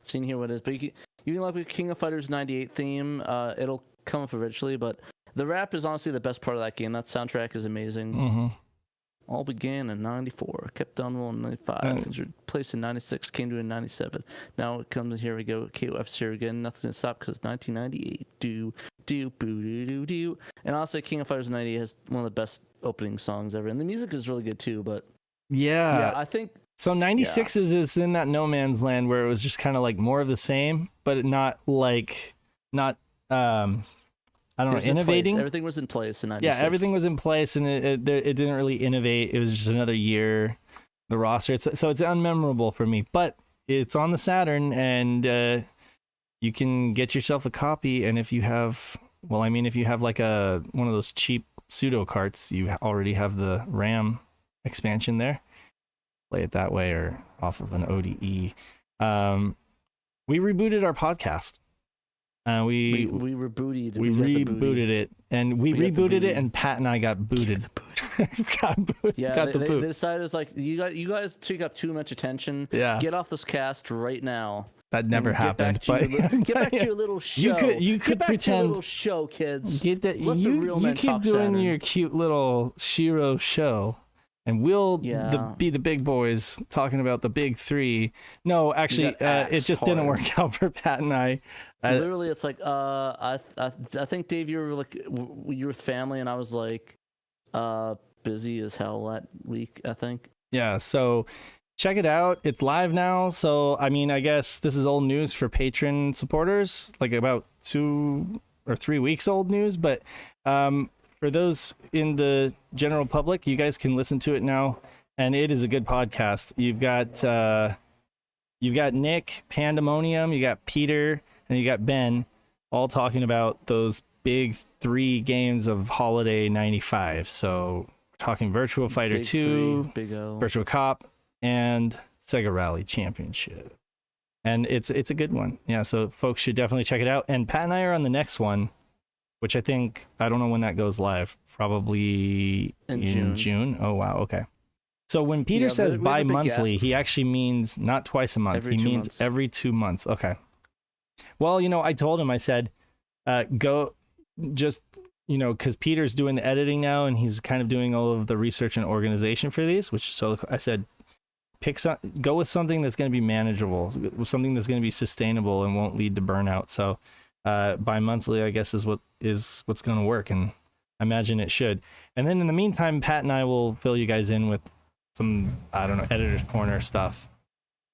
So you can hear what it is, but you can like the King of Fighters 98 theme. It'll come up eventually, but The rap is honestly the best part of that game. That soundtrack is amazing. Mm-hmm. All began in 94, kept on rolling in 95, was replaced in 96, came to in 97. Now it comes, here we go, KOF's here again, nothing to stop because it's 1998. Do. And honestly, King of Fighters 98 has one of the best opening songs ever. And the music is really good too, but yeah, I think. So 96 is in that no man's land where it was just kind of like more of the same, but not I don't know, innovating. Everything was in place in 96. Yeah, everything was in place, and it didn't really innovate. It was just another year. The roster, it's unmemorable for me, but it's on the Saturn, and you can get yourself a copy. And if you have, if you have like one of those cheap pseudo carts, you already have the RAM expansion there. Play it that way or off of an ODE. We rebooted our podcast. We rebooted it, and we rebooted it, and Pat and I got booted. Got the boot. They decided it was like, you guys took up too much attention. Yeah. Get off this cast right now. That never happened. Get back to your little show. You could get back pretend. To your little show, kids. Let the real men keep doing Saturn. Your cute little SHIRO show, and we'll be the big boys talking about the big three. No, actually, it just didn't work out for Pat and I. Literally, it's like I think Dave, you were with family, and I was like busy as hell that week, I think. Yeah, so check it out. It's live now. So I guess this is old news for Patron supporters, like about 2 or 3 weeks old news, but for those in the general public, you guys can listen to it now, and it is a good podcast. You've got Nick, Pandemonium, you got Peter, and you got Ben, all talking about those big 3 games of Holiday 95. So we're talking Virtua Fighter 2, Virtua Cop, and Sega Rally Championship. And it's a good one. Yeah, so folks should definitely check it out. And Pat and I are on the next one, which I don't know when that goes live. Probably in June. Oh, wow. Okay. So when Peter says bi-monthly, he actually means not twice a month. He means every 2 months. Okay. Well, I told him, I said, go just, because Peter's doing the editing now, and he's kind of doing all of the research and organization for these, so I said, go with something that's going to be manageable, something that's going to be sustainable and won't lead to burnout. So bi-monthly, I guess, is what's going to work, and I imagine it should. And then in the meantime, Pat and I will fill you guys in with some, I don't know, editor's corner stuff.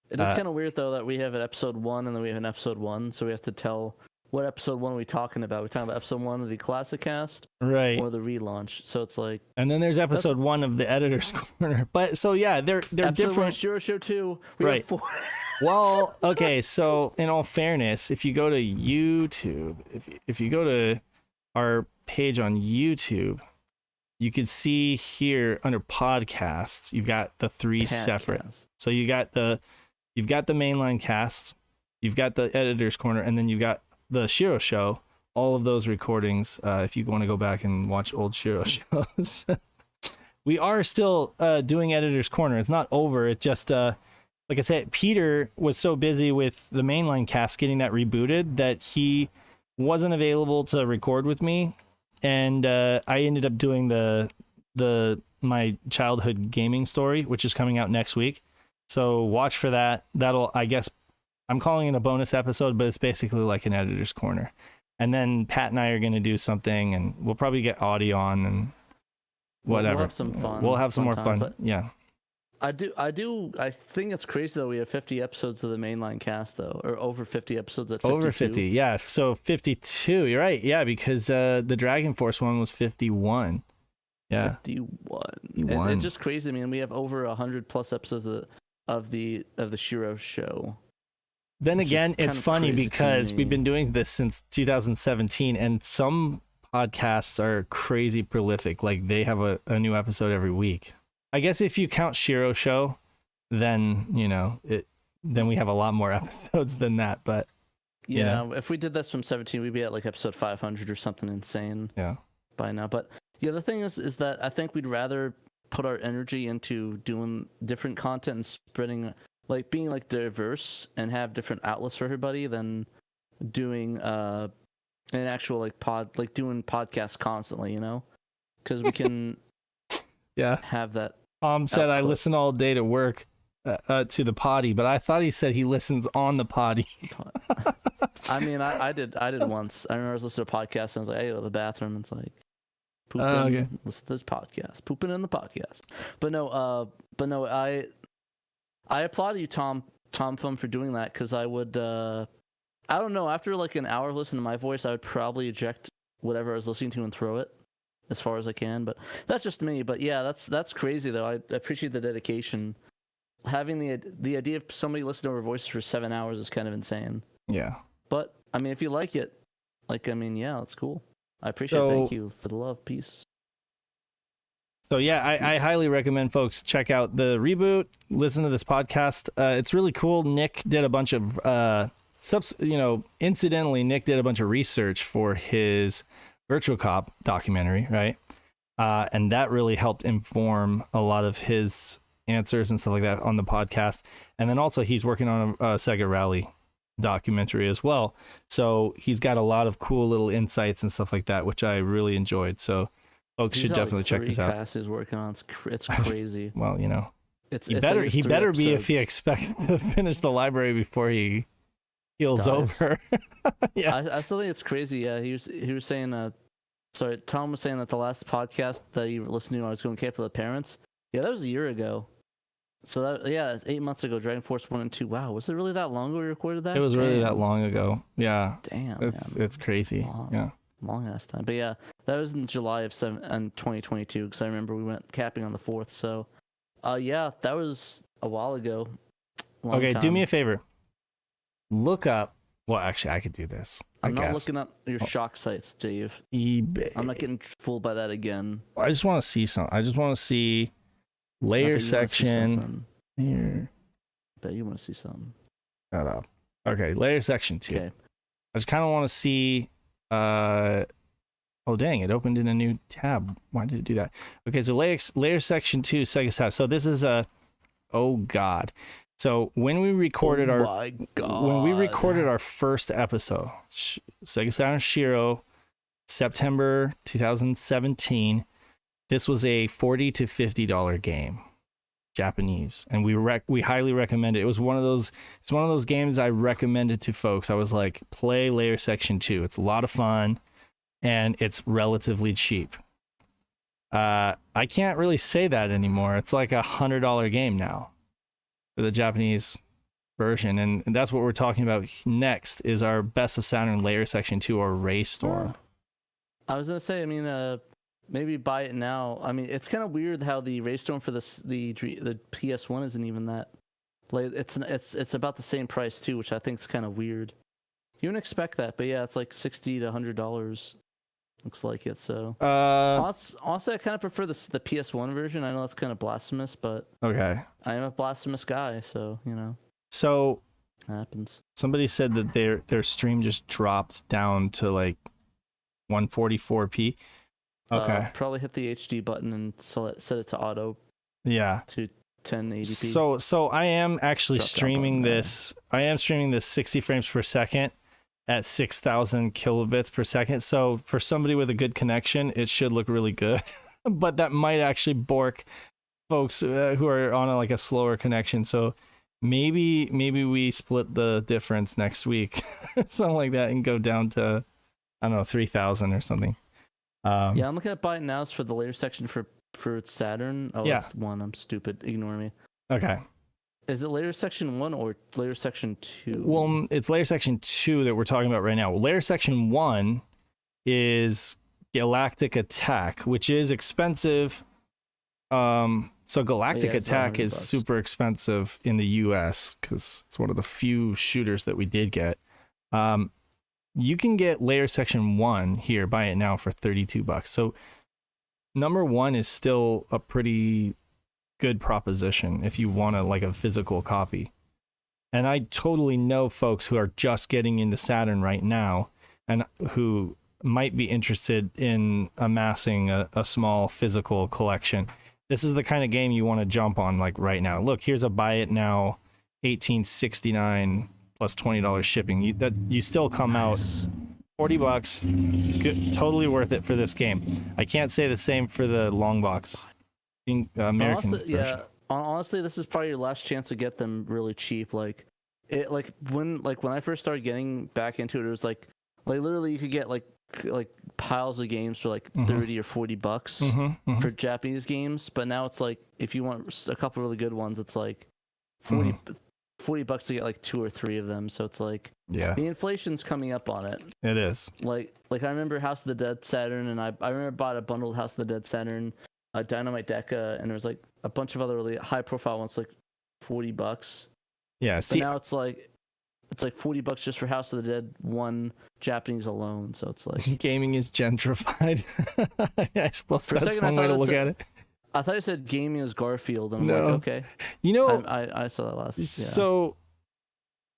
It is kind of weird though that we have an episode 1 and then we have an episode 1, so we have to tell what episode 1 are we talking about. We're talking about episode 1 of the classic cast, right, or the relaunch. So it's like, and then there's episode 1 of the editor's corner. But so yeah, they're different. SHIRO Show 2, right? Well, okay. So in all fairness, if you go to YouTube, if you go to our page on YouTube, you could see here under podcasts, you've got the 3 separate. So you've got the mainline casts, you've got the editor's corner, and then you've got the SHIRO Show. All of those recordings, if you want to go back and watch old SHIRO shows. We are still doing editor's corner. It's not over. It just, like I said, Peter was so busy with the mainline cast getting that rebooted that he wasn't available to record with me. And I ended up doing my childhood gaming story, which is coming out next week. So watch for that. That'll, I guess, I'm calling it a bonus episode, but it's basically like an editor's corner. And then Pat and I are going to do something, and we'll probably get Audie on and whatever. We'll have some fun. We'll have some more fun. Yeah. I think it's crazy though. We have 50 episodes of the mainline cast though, or over 50 episodes at 52. Over 50, yeah. So 52. You're right. Yeah, because the Dragon Force one was 51. Yeah. 51. And it's just crazy. I mean, we have over 100 plus episodes of the SHIRO Show. Then again, it's funny because we've been doing this since 2017, and some podcasts are crazy prolific. Like they have a new episode every week. I guess if you count SHIRO Show, then then we have a lot more episodes than that. But yeah, if we did this from 17, we'd be at like episode 500 or something insane. Yeah, by now. But the other thing is that I think we'd rather put our energy into doing different content and spreading, like being like diverse and have different outlets for everybody than doing an actual like doing podcasts constantly, you know, because we can have that. Tom said I output. listen all day to work to the potty, but I thought he said he listens on the potty. I mean, I did once. I remember I was listening to a podcast and I was like, I go to the bathroom and it's like pooping, okay. listen to this podcast, pooping in the podcast. But no, I applaud you, Tom Thumb, for doing that, because I would I don't know, after like an hour of listening to my voice, I would probably eject whatever I was listening to and throw it as far as I can. But that's just me. But yeah, that's crazy though. I appreciate the dedication. Having the idea of somebody listening to our voices for 7 hours is kind of insane. Yeah. But I mean, if you like it, yeah, that's cool. I appreciate it. Thank you for the love. Peace. So yeah, I highly recommend folks check out the reboot. Listen to this podcast. It's really cool. Nick did a bunch of incidentally, Nick did a bunch of research for his Virtual Cop documentary, right? And that really helped inform a lot of his answers and stuff like that on the podcast. And then also he's working on a Sega Rally documentary as well. So he's got a lot of cool little insights and stuff like that, which I really enjoyed. So folks should definitely check this out. He's working on it's crazy. Well, you know, it's he better episodes. be if he expects to finish the library before he heals over. Yeah, I still think it's crazy. Yeah, he was saying. Sorry, Tom was saying that the last podcast that you were listening to, I was going camp with the parents. Yeah, that was a year ago. So it's 8 months ago. Dragon Force 1 and 2. Wow, was it really that long ago we recorded that? It was really that long ago. Yeah. Damn. It's crazy. Long ass time. But yeah, that was in July of 2022, because I remember we went camping on the 4th. So, yeah, that was a while ago. Okay, do me a favor. Look up. Well, actually, I could do this. I'm not looking up your shock sites, Dave. eBay. I'm not getting fooled by that again. I just want to see something. I just want to see layer section here. Bet you want to see something. Shut up. Okay, layer section 2. Okay. I just kind of want to see. Oh dang! It opened in a new tab. Why did it do that? Okay, so layer section 2, Sega Saturn. So this is a. Oh god. So when we recorded our first episode, Sega Saturn SHIRO, September 2017, this was a $40 to $50 game, Japanese, and we highly recommend it. It was one of those games I recommended to folks. I was like, play Layer Section 2. It's a lot of fun, and it's relatively cheap. I can't really say that anymore. It's like $100 game now for the Japanese version, and that's what we're talking about next is our Best of Saturn Layer Section 2 or Ray Storm. I was gonna say, I mean, maybe buy it now. I mean, it's kind of weird how the Ray Storm for the PS1 isn't even that. Like, it's about the same price too, which I think is kind of weird. You wouldn't expect that, but yeah, it's like $60 to $100. Looks like it. So honestly, I kind of prefer the PS1 version. I know that's kind of blasphemous, but okay, I am a blasphemous guy, so you know. So it happens. Somebody said that their stream just dropped down to like 144p. Okay. Probably hit the HD button and set it to auto. Yeah. To 1080p. So I am actually streaming this. I am streaming this 60 frames per second at 6,000 kilobits per second. So for somebody with a good connection, it should look really good. But that might actually bork folks who are on a slower connection. So maybe we split the difference next week, something like that, and go down to, I don't know, 3,000 or something. Yeah, I'm looking at buying now for the later section for Saturn. Oh, yeah. That's 1. I'm stupid. Ignore me. Okay. Is it layer section 1 or layer section 2? Well, it's layer section 2 that we're talking about right now. Layer section 1 is Galactic Attack, which is expensive. So Galactic Attack is super expensive in the US because it's one of the few shooters that we did get. You can get layer section 1 here, buy it now for $32. So number 1 is still a pretty good proposition if you want a physical copy. And I totally know folks who are just getting into Saturn right now and who might be interested in amassing a small physical collection. This is the kind of game you want to jump on right now. Look, here's a buy it now, $18.69 plus $20 shipping. You still come out $40, good, totally worth it for this game. I can't say the same for the long box, American honestly, version. yeah. Honestly, this is probably your last chance to get them really cheap. Like when I first started getting back into it, it was like literally you could get like piles of games for like 30 or $40 for Japanese games. But now it's like if you want a couple really good ones, it's like $40 to get like 2 or 3 of them. So it's like the inflation's coming up on it. It is. Like I remember House of the Dead Saturn, and I remember bought a bundled House of the Dead Saturn, Dynamite Deca, and there was like a bunch of other really high profile ones, like $40. Yeah. See, but now it's like $40 just for House of the Dead 1 Japanese alone. So it's like gaming is gentrified. I suppose that's one way to look at it. I thought you said gaming is Garfield. And I'm like, okay. You know, I saw that last. Yeah.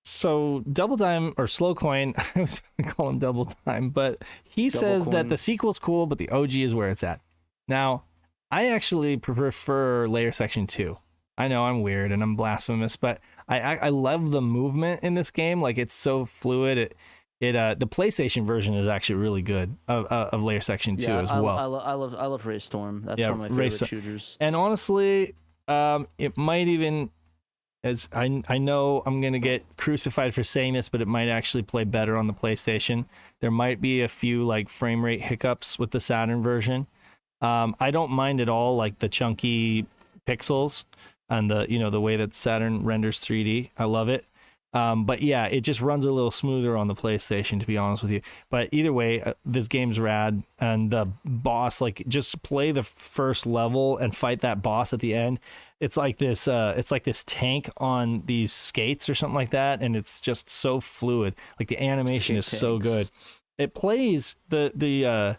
So Double Dime or Slow Coin, I was gonna call him Double Dime, but he says that the sequel's cool, but the OG is where it's at. Now, I actually prefer Layer Section 2. I know I'm weird and I'm blasphemous, but I love the movement in this game. Like, it's so fluid. The PlayStation version is actually really good of Layer Section 2 as well. I love Ray Storm. That's one of my favorite shooters. And honestly, it might even, as I know I'm gonna get crucified for saying this, but it might actually play better on the PlayStation. There might be a few like frame rate hiccups with the Saturn version. I don't mind at all like the chunky pixels and the way that Saturn renders 3D. I love it. But yeah, it just runs a little smoother on the PlayStation, to be honest with you. But either way, this game's rad, and the boss, like, just play the first level and fight that boss at the end. It's like this tank on these skates or something like that, and it's just so fluid. Like, the animation is so good. It plays the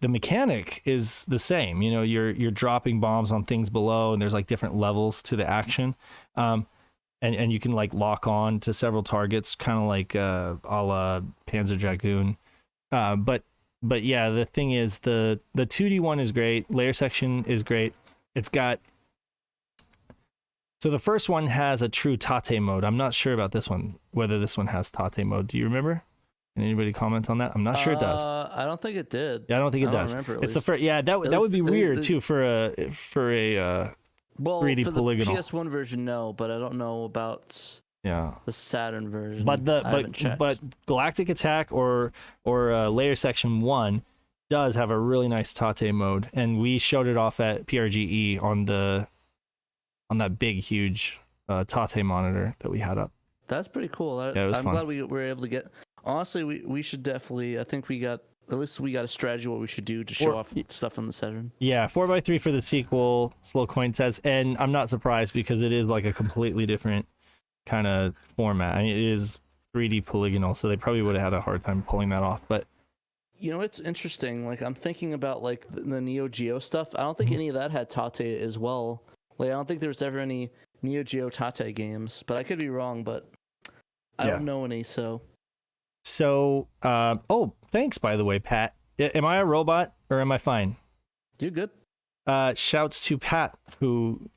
mechanic is the same. You know, you're dropping bombs on things below, and there's like different levels to the action. And you can like lock on to several targets, kind of like a la Panzer Dragoon. But yeah, the thing is the 2D one is great. Layer Section is great. It's got, so the first one has a true Tate mode. I'm not sure about this one, whether this one has Tate mode. Do you remember? Can anybody comment on that? I'm not sure it does. I don't think it did. Yeah, I don't think it does. Remember, it's the first. Yeah, that would be weird too for a 3D for polygonal. The PS1 version, no, but I don't know about the Saturn version. But Galactic Attack or Layer Section 1 does have a really nice Tate mode, and we showed it off at PRGE on that big huge Tate monitor that we had up. That's pretty cool. It was fun. Glad we were able to get. Honestly, we should definitely. I think we got a strategy what we should do to show off stuff on the Saturn. Yeah, 4x3 for the sequel, Slow Coin says, and I'm not surprised because it is like a completely different kind of format. I mean, it is 3D polygonal, so they probably would have had a hard time pulling that off. But you know, it's interesting. Like, I'm thinking about like the Neo Geo stuff. I don't think any of that had Tate as well. Like, I don't think there was ever any Neo Geo Tate games, but I could be wrong. But I don't know any. So, thanks, by the way, Pat. Am I a robot or am I fine? You're good. Shouts to Pat, who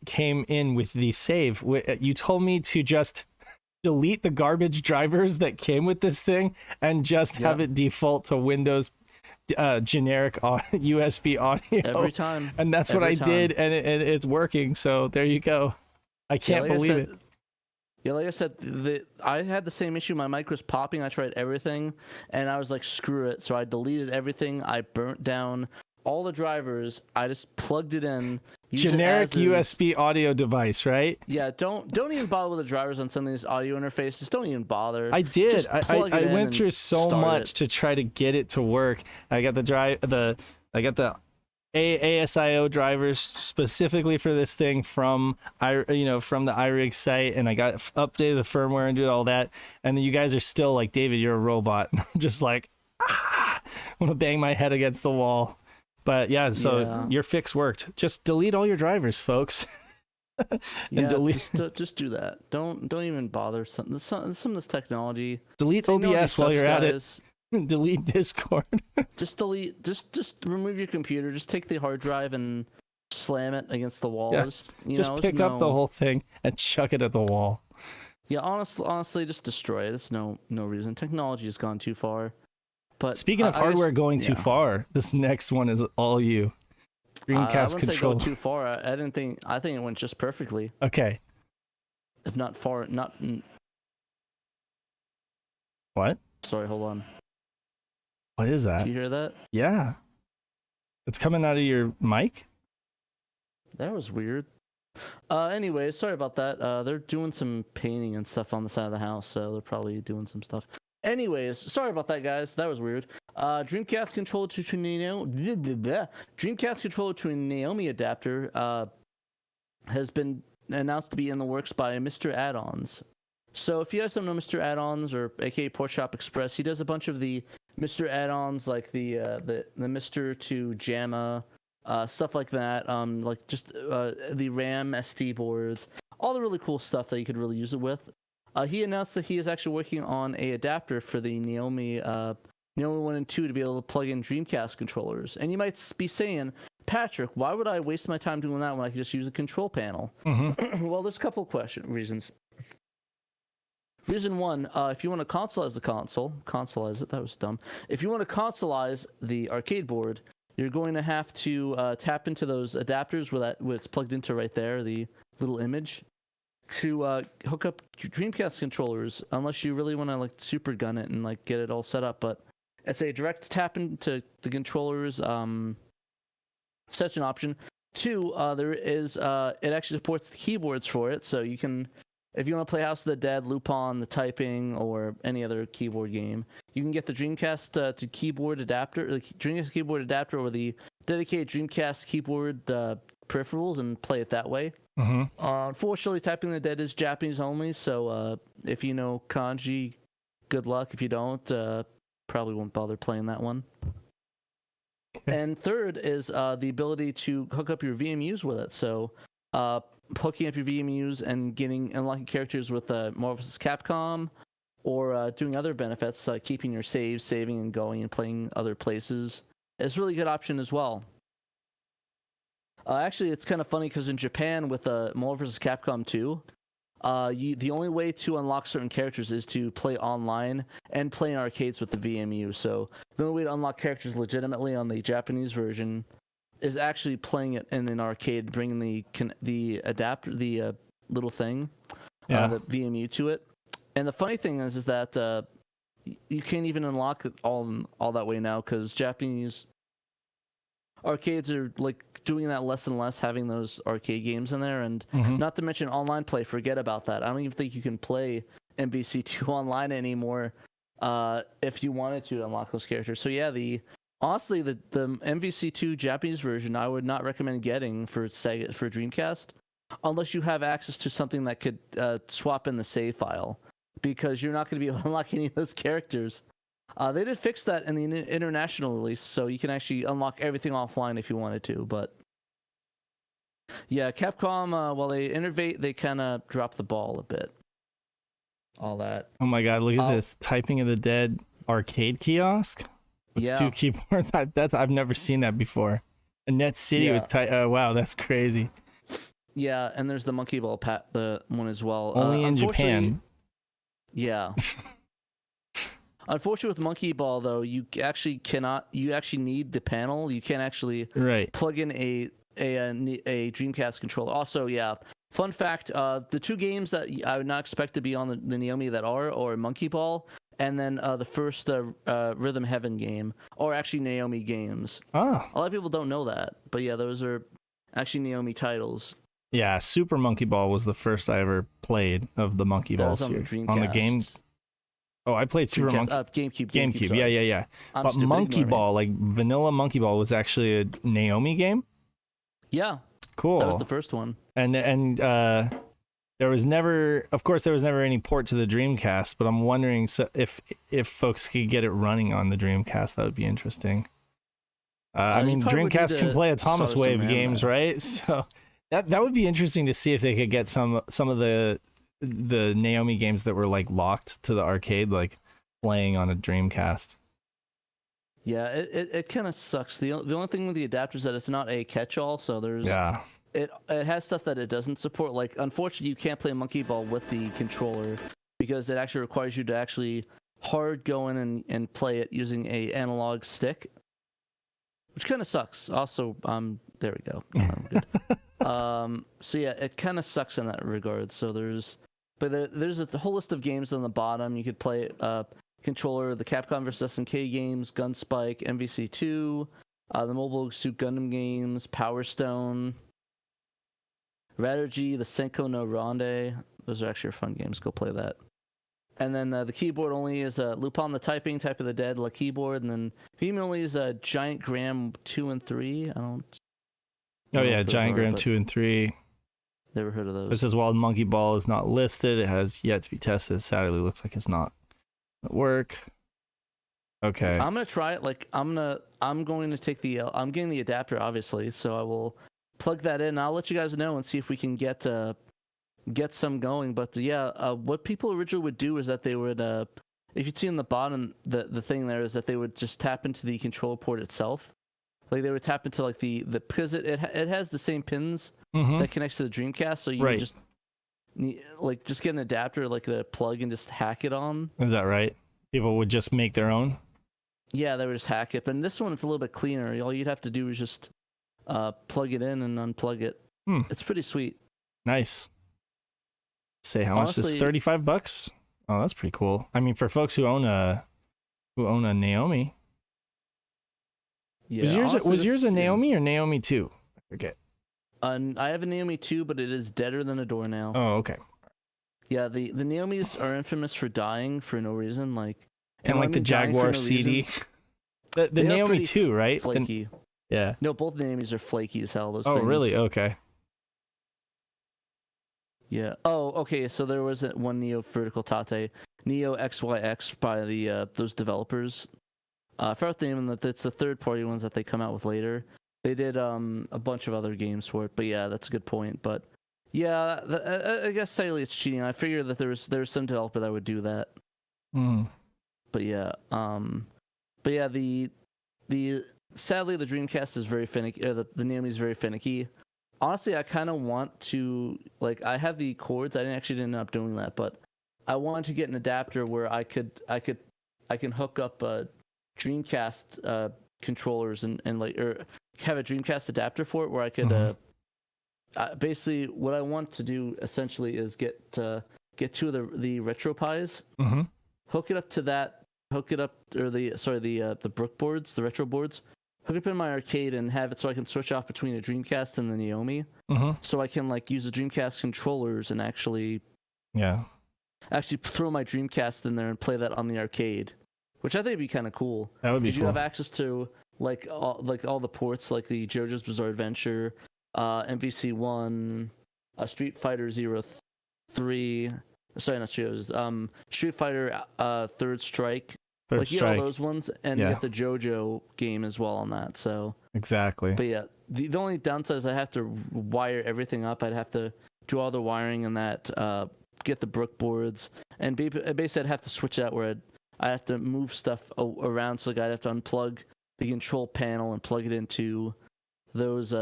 came in with the save. You told me to just delete the garbage drivers that came with this thing and just have it default to Windows generic USB audio. Every time. And that's what I did, and it's working, so there you go. I can't believe it. Yeah, like I said, I had the same issue. My mic was popping. I tried everything, and I was like, screw it. So I deleted everything. I burnt down all the drivers. I just plugged it in. Generic USB audio device, right? Yeah, don't even bother with the drivers on some of these audio interfaces. Don't even bother. I did. I went through so much to try to get it to work. I got I got the ASIO drivers specifically for this thing from the iRig site, and I got updated the firmware and did all that, and then you guys are still like, David, you're a robot. I'm just like, I'm gonna bang my head against the wall. But your fix worked. Just delete all your drivers, folks. Delete. Just do that. Don't even bother. Some of this technology. Delete OBS while you're at it. Delete Discord. Just remove your computer. Just take the hard drive and slam it against the wall. Yeah. Just pick up the whole thing and chuck it at the wall. Yeah, honestly, just destroy it. It's no reason. Technology has gone too far. But Speaking of hardware going too far, this next one is all you. Dreamcast I wouldn't controller. say go too far. I didn't think. I think it went just perfectly. Okay. If not far, not. What? Sorry, hold on. What is that? Do you hear that? Yeah. It's coming out of your mic? That was weird. Anyway, sorry about that. They're doing some painting and stuff on the side of the house, so they're probably doing some stuff. Anyways, sorry about that, guys. That was weird. Dreamcast controller to Dreamcast controller to a Naomi adapter has been announced to be in the works by Mr. Add-ons. So if you guys don't know Mr. Add-ons, or aka Port Shop Express, he does a bunch of the Mr. Add-ons, like the Mr. to JAMA, stuff like that. Like just the RAM SD boards, all the really cool stuff that you could really use it with. He announced that he is actually working on a adapter for the Naomi 1 and 2 to be able to plug in Dreamcast controllers. And you might be saying, Patrick, why would I waste my time doing that when I could just use a control panel? Mm-hmm. Well, there's a couple of reasons. Reason one, if you want to consoleize that was dumb. If you want to consoleize the arcade board, you're going to have to tap into those adapters where it's plugged into right there, the little image, to hook up Dreamcast controllers, unless you really want to like super gun it and like get it all set up. But it's a direct tap into the controllers. Such an option. Two, there is it actually supports the keyboards for it, so you can, if you want to play House of the Dead, Lupin, the Typing, or any other keyboard game, you can get the Dreamcast to keyboard adapter, the Dreamcast keyboard adapter, or the dedicated Dreamcast keyboard peripherals, and play it that way. Mm-hmm. Unfortunately, Typing the Dead is Japanese only, so if you know kanji, good luck. If you don't, probably won't bother playing that one. And third is the ability to hook up your VMUs with it. So hooking up your VMUs and unlocking characters with Marvel vs. Capcom, or doing other benefits like keeping your saves, saving and going and playing other places is a really good option as well. Actually, it's kind of funny because in Japan with Marvel vs. Capcom 2, the only way to unlock certain characters is to play online and play in arcades with the VMU. So the only way to unlock characters legitimately on the Japanese version is actually playing it in an arcade, bringing the adapter, the little thing, the VMU to it. And the funny thing is that you can't even unlock it all that way now, because Japanese arcades are like doing that less and less, having those arcade games in there, and not to mention online play. Forget about that. I don't even think you can play MVC2 online anymore if you wanted to unlock those characters. So yeah, honestly, the MVC2 Japanese version I would not recommend getting for Dreamcast unless you have access to something that could swap in the save file, because you're not going to be able to unlock any of those characters. They did fix that in the international release, so you can actually unlock everything offline if you wanted to. But yeah, Capcom, while they innovate, they kind of drop the ball a bit. All that. Oh my god, look at this. Typing of the Dead arcade kiosk with 2 keyboards. I've never seen that before. A Net City with wow, that's crazy. Yeah, and there's the Monkey Ball the one as well. Only in Japan. Yeah. Unfortunately, with Monkey Ball, though, you actually need the panel. You can't actually plug in a Dreamcast controller. Also, yeah, fun fact, the 2 games that I would not expect to be on the Naomi that are Monkey Ball, and then the first Rhythm Heaven game, are actually Naomi games. Oh. A lot of people don't know that, but yeah, those are actually Naomi titles. Yeah, Super Monkey Ball was the first I ever played of the Monkey Ball series. On the game. Oh, I played Super Monkey. GameCube. Yeah. But Monkey Ball, like vanilla Monkey Ball, was actually a Naomi game. Yeah. Cool. That was the first one. And there was never any port to the Dreamcast, but I'm wondering if folks could get it running on the Dreamcast. That would be interesting. I mean, Dreamcast can play a Thomas Wave games, right? So that would be interesting to see if they could get some of the Naomi games that were like locked to the arcade, like playing on a Dreamcast. Yeah, it kind of sucks. The only thing with the adapter is that it's not a catch-all, so there's it has stuff that it doesn't support. Like, unfortunately, you can't play Monkey Ball with the controller because it actually requires you to actually hard go in and play it using a analog stick, which kind of sucks. Also, there we go. I'm good. So yeah, it kind of sucks in that regard. So there's a whole list of games on the bottom. You could play controller, the Capcom vs SNK games, Gunspike, MVC2, the Mobile Suit Gundam games, Power Stone, Rattlergy, the Senko no Ronde. Those are actually fun games. Go play that. And then the keyboard only is Lupin the Typing, Type of the Dead, La Keyboard, and then theme only is Giant Graham 2 and 3. I don't. Oh yeah, Giant Graham 2 and 3. Never heard of those. This is while Monkey Ball is not listed, it has yet to be tested. Sadly, looks like it's not at work. Okay. I'm gonna try it. Like I'm going to take I'm getting the adapter, obviously, so I will plug that in. I'll let you guys know and see if we can get some going. But yeah, what people originally would do is that they would, if you see in the bottom, the thing there is that they would just tap into the controller port itself. Like they would tap into like the because it has the same pins that connects to the Dreamcast, so you would just get an adapter, like the plug, and just hack it on. Is that right? People would just make their own? Yeah, they would just hack it. But this one, it's a little bit cleaner. All you'd have to do is just plug it in and unplug it. It's pretty sweet. Nice. Say how much is $35? Oh, that's pretty cool. I mean, for folks who own a Naomi. Yeah, was yours a Naomi or Naomi 2? I forget. I have a Naomi 2, but it is deader than a door now. Oh, okay. Yeah, the Naomis are infamous for dying for no reason, like kind of like the Jaguar CD. The Naomi 2, right? Flaky. Yeah. No, both Naomis are flaky as hell. Those things. Oh, really? Okay. Yeah. Oh, okay. So there was one Neo Vertical Tate, Neo XYX by those developers. I forgot the name of it's the third-party ones that they come out with later. They did a bunch of other games for it, but yeah, that's a good point. But yeah, I guess technically it's cheating. I figured that there's some developer that would do that. But yeah, the sadly the Dreamcast is very finicky. The Naomi is very finicky. Honestly, I kind of want to, like, I have the cords. I didn't end up doing that, but I wanted to get an adapter where I can hook up Dreamcast controllers and like, or have a Dreamcast adapter for it where I could basically what I want to do essentially is get two of the RetroPies, hook it up to that, the Brook boards, the retro boards. Hook it up in my arcade and have it so I can switch off between a Dreamcast and the Naomi. So I can like use the Dreamcast controllers and actually throw my Dreamcast in there and play that on the arcade, which I think would be kind of cool. That would be cool. You have access to like all the ports, like the JoJo's Bizarre Adventure, MVC1, Street Fighter 03. Sorry, not JoJo's. Street Fighter Third Strike. You get all those ones, and you get the JoJo game as well on that. So exactly. But yeah, the only downside is I have to wire everything up. I'd have to do all the wiring and that, get the Brook boards, and basically I'd have to switch out where I have to move stuff around. So I'd have to unplug the control panel and plug it into those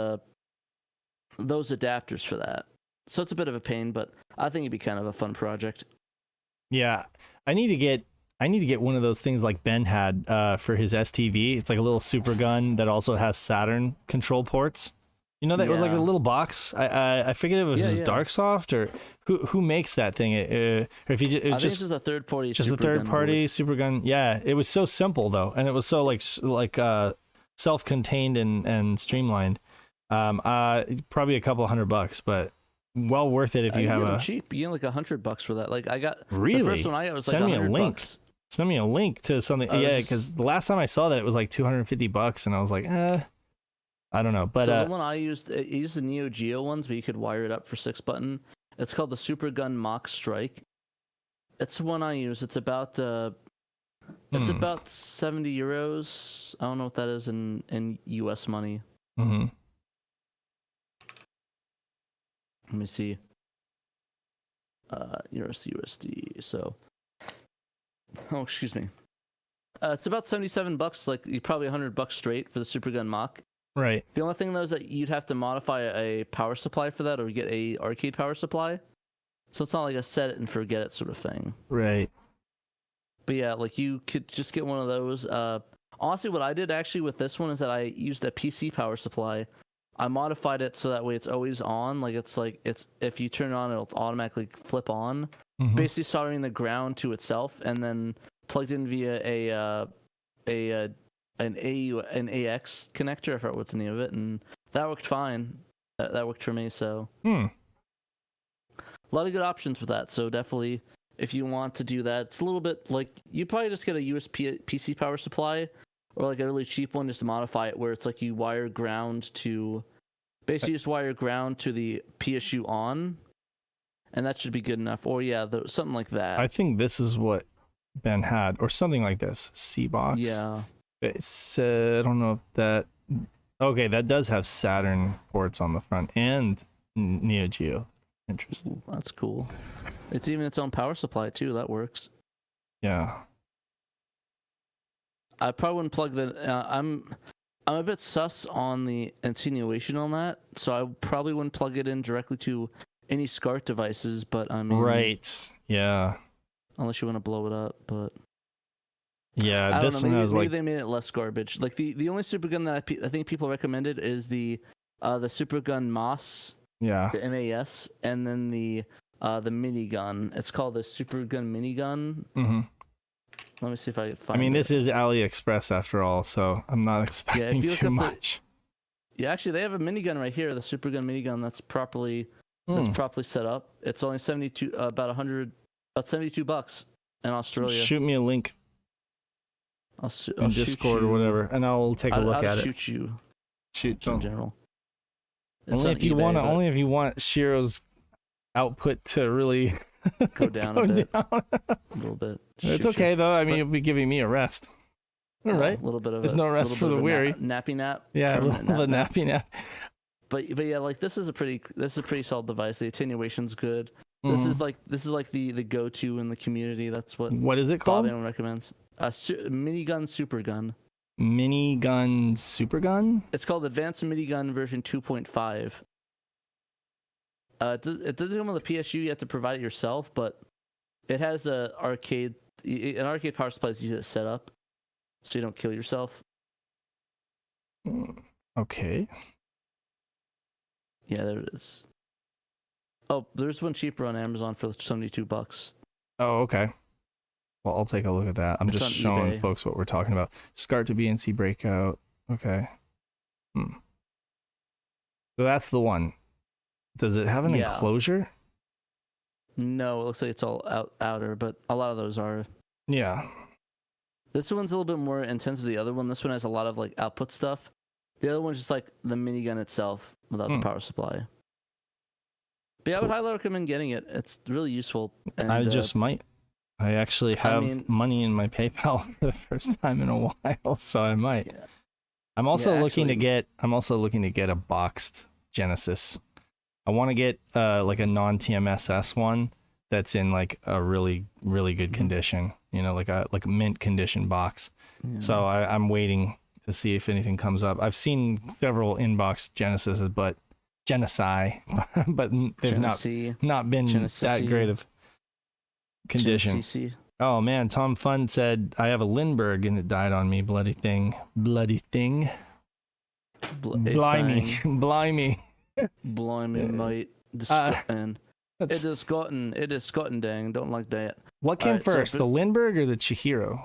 adapters for that. So it's a bit of a pain, but I think it'd be kind of a fun project. Yeah, I need to get one of those things like Ben had for his STV. It's like a little super gun that also has Saturn control ports. You know that it was like a little box. I forget if it was Darksoft or who makes that thing. Or if you I think it's just a third party. Just a third party super gun. Yeah, it was so simple though, and it was so like self-contained and streamlined. Probably a couple $100, but well worth it if you have a cheap. You get like $100 for that. Like I got really the first one I got was Send like me a link. $100. Send me a link to something. Yeah, because the last time I saw that it was like $250, and I was like, I don't know. But so the one I used the Neo Geo ones, but you could wire it up for 6-button. It's called the Super Gun Mach Strike. It's the one I use. It's about it's about 70 euros. I don't know what that is in US money. Let me see. Euros to USD. So, excuse me. It's about $77. Like probably $100 straight for the Super Gun Mach. Right. The only thing though is that you'd have to modify a power supply for that, or get a arcade power supply. So it's not like a set it and forget it sort of thing. Right. But yeah, like you could just get one of those. Honestly, what I did actually with this one is that I used a PC power supply. I modified it so that way it's always on. Like it's if you turn it on, it'll automatically flip on. Mhm. Basically soldering the ground to itself, and then plugged in via an AX connector. I forgot what's the name of it, and that worked fine. That worked for me. So a lot of good options with that. So definitely, if you want to do that, it's a little bit like you probably just get a USB PC power supply, or like a really cheap one just to modify it, where it's like you wire ground to, basically just wire ground to the PSU on, and that should be good enough. Or yeah, something like that. I think this is what Ben had, or something like this. C-Box. Yeah. It's I don't know if that. Okay, that does have Saturn ports on the front and Neo Geo. Interesting. Ooh, that's cool. It's even its own power supply too. That works. Yeah. I probably wouldn't plug the. I'm a bit sus on the attenuation on that, so I probably wouldn't plug it in directly to any SCART devices. But I mean, Right. Yeah. unless you want to blow it up, but Yeah. I This don't know. one Maybe, has maybe like. they made it less garbage. Like the only super gun that I think people recommended is the super gun MAS, Yeah. the MAS, and then the minigun. It's called the super gun minigun. Mm-hmm. Let me see if I can I find mean, it. this is AliExpress after all, so I'm not expecting you look too up the- much. Yeah, actually, they have a minigun right here. The super gun minigun that's properly set up. It's only about $72 in Australia. Shoot me a link I'll in shoot Discord you. or whatever, and I'll take a look I'll at it. shoot you Shoot. in Don't. general. It's Only on if you eBay, want to. but Only if you want Shiro's output to really go down go a bit, down. a little bit. It's Shoot you. okay though. I mean, But- it'll be giving me a rest. All Yeah, right. a little bit of There's a, no rest little for bit the of a weary. nappy nap. Yeah, a permanent little nap. nappy nap. But yeah, like this is a pretty solid device. The attenuation's good. This is like the go-to in the community. That's what What is it Bob called? Allen recommends. Minigun super gun. Minigun super gun. It's called Advanced Minigun version 2.5. It doesn't come with a PSU. You have to provide it yourself, but it has an arcade power supply is easy to set up, so you don't kill yourself. Okay. Yeah, there it is. Oh, there's one cheaper on Amazon for $72. Oh, okay. Well, I'll take a look at that. I'm It's just on showing eBay. folks what we're talking about. SCART to BNC breakout. Okay. So that's the one. Does it have an Yeah. enclosure? No, it looks like it's all outer, but a lot of those are. Yeah. This one's a little bit more intense than the other one. This one has a lot of like output stuff. The other one's just like the minigun itself without the power supply. But yeah, I would highly recommend getting it. It's really useful. And, I just might. I actually have money in my PayPal for the first time in a while, so I might. Yeah. I'm also Yeah, looking to actually- get a boxed Genesis. I want to get like a non-TMSS one that's in like a really, really good condition. You know, like a mint condition box. Yeah. So I'm waiting to see if anything comes up. I've seen several inbox Genesises, but but they've Genesee, not been Genesee. that great of condition. Genesee. Oh man, Tom Fun said I have a Lindbergh and it died on me. Bloody thing. Blimey. Blimey. Blimey, mate. And it is gotten dang. Don't like that. What came Alright, so first, but- the Lindbergh or the Chihiro?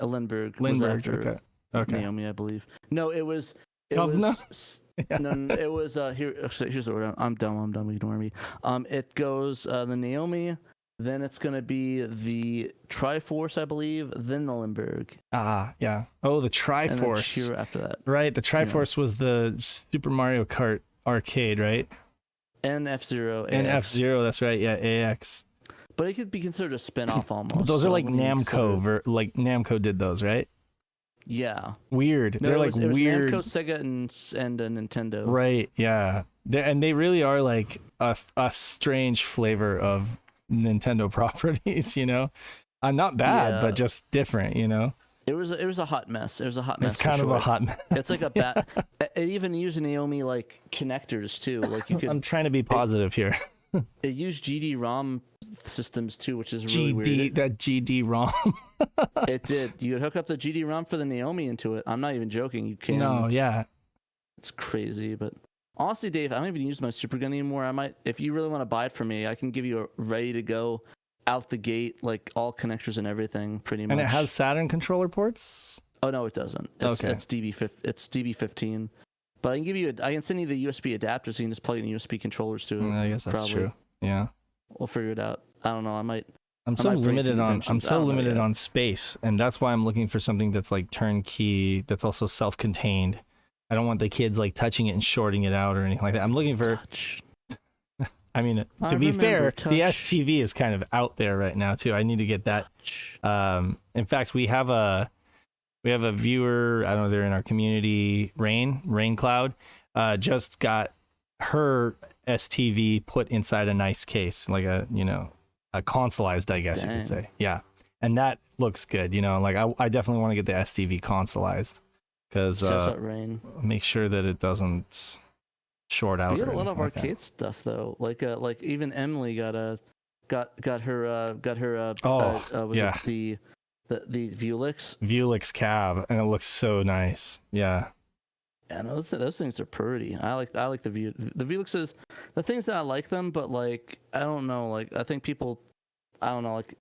A Lindbergh. Lindbergh. Was after Okay. Naomi, I believe. No, it was. It Oh, was. no. No, it was. Here's the word. I'm dumb. Ignore me. It goes the Naomi. Then it's gonna be the Triforce, I believe. Then the Lindbergh. Ah, yeah. Oh, the And then Triforce. Shiro after that. Right, the Triforce was the Super Mario Kart arcade, right? And F-Zero. And F-Zero, that's right. Yeah, AX. But it could be considered a spin-off almost. But those are so like when you consider- Namco, like Namco did those, right? Yeah. Weird. No, They're it like was, it was weird. Namco, Sega, and Nintendo. Right, yeah. And they really are like a strange flavor of Nintendo properties, you know? Not bad, Yeah. but just different, you know? It was a hot mess. It was a hot mess. It's kind for of a sure. hot mess. It's like a bad. it even used Naomi like connectors too. Like you could. I'm trying to be positive here. It used GD-ROM systems too, which is really weird. That GD-ROM. It did. You could hook up the GD-ROM for the Naomi into it. I'm not even joking. You can. No, yeah. It's crazy, but honestly, Dave, I don't even use my super gun anymore. I might, if you really want to buy it for me, I can give you a ready to go, out the gate, like all connectors and everything, pretty much. And it has Saturn controller ports? Oh no, it doesn't. It's, okay. It's DB15. But I can give you I can send you the USB adapter so you can just plug in USB controllers to it. I guess that's true. Yeah. We'll figure it out. I don't know. I'm so limited on space, and that's why I'm looking for something that's like turnkey, that's also self-contained. I don't want the kids like touching it and shorting it out or anything like that. I'm looking for I mean, to be fair, the STV is kind of out there right now too. I need to get that. In fact, we have a viewer, I don't know, they're in our community, Rain Cloud, just got her STV put inside a nice case, like a consoleized, I guess you could say. Yeah. And that looks good, like I definitely want to get the STV consoleized because make sure that it doesn't short out. We got a lot of arcade stuff though. Like even Emily got her it the Vuelix cab, and it looks so nice. Yeah. And those things are pretty. I like the Vuelixes. The things that I like them, but like I don't know. Like I think people, I don't know. Like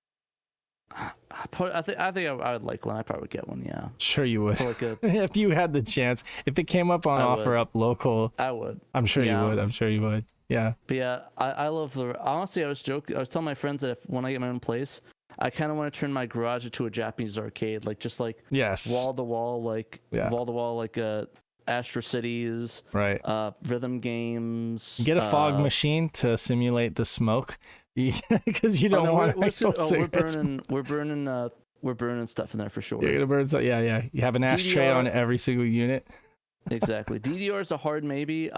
I think I would like one. I probably would get one. Yeah. Sure you would. If you had the chance, if it came up on OfferUp local, I would. I'm sure you would. I'm sure you would. Yeah. But yeah, I love honestly, I was telling my friends that when I get my own place, I kind of want to turn my garage into a Japanese arcade, like just like wall to wall, like Astro Cities, right? Rhythm games. Get a fog machine to simulate the smoke, because you don't want we're burning stuff in there for sure. You're gonna burn stuff. Yeah. You have an ashtray on every single unit. Exactly. DDR is a hard maybe.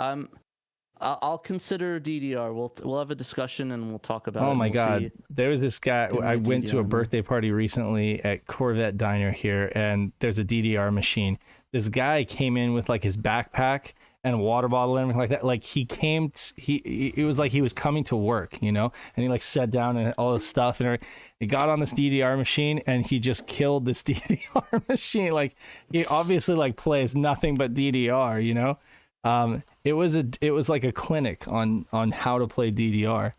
I'll consider DDR. We'll have a discussion and we'll talk about it. Oh my God. There was this guy, I went to a birthday party recently at Corvette Diner here, and there's a DDR machine. This guy came in with like his backpack and a water bottle and everything like that. Like it was like he was coming to work, and he like sat down and all this stuff, and he got on this DDR machine and he just killed this DDR machine. Like he obviously like plays nothing but DDR, It was like a clinic on how to play DDR,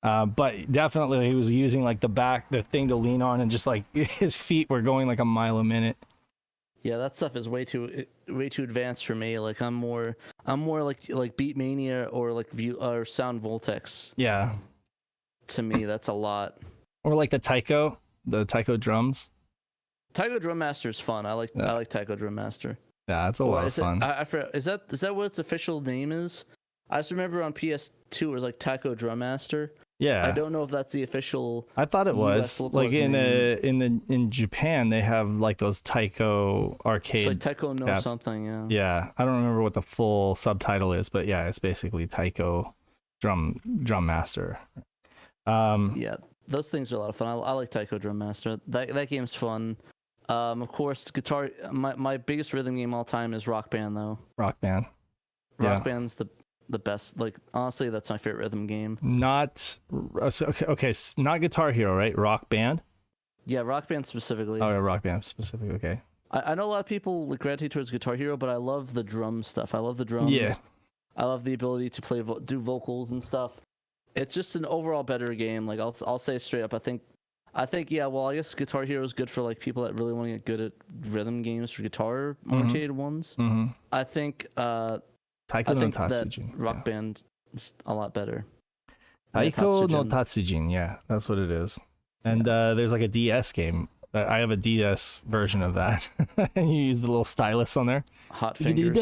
but definitely he was using like the thing to lean on, and just like his feet were going like a mile a minute. Yeah, that stuff is way too advanced for me. Like I'm more like Beat Mania or like Sound Voltex. Yeah. To me, that's a lot. Or like the Taiko drums. Taiko Drum Master is fun. I like Taiko Drum Master. Yeah, it's a lot of fun. Is that what its official name is? I just remember on PS2 it was like Taiko Drum Master. Yeah. I don't know if that's the official. I thought it was like in Japan they have like those Taiko arcade. It's like Taiko no apps. Something. Yeah. Yeah, I don't remember what the full subtitle is, but yeah, it's basically Taiko Drum Master. Yeah, those things are a lot of fun. I like Taiko Drum Master. That game's fun. Of course, guitar. My biggest rhythm game all time is Rock Band, though. Rock Band. Rock Band's the best. Like honestly, that's my favorite rhythm game. Not okay. Not Guitar Hero, right? Rock Band. Yeah, Rock Band specifically. Oh, yeah, Rock Band specifically. Okay. I know a lot of people gravitate towards Guitar Hero, but I love the drum stuff. I love the drums. Yeah. I love the ability to do vocals and stuff. It's just an overall better game. Like I'll say straight up, I think yeah. Well, I guess Guitar Hero is good for like people that really want to get good at rhythm games for guitar oriented ones. Mm-hmm. I think that Rock Band is a lot better. Taiko no Tatsujin, yeah, that's what it is. And there's like a DS game. I have a DS version of that, and you use the little stylus on there. Hot fingers.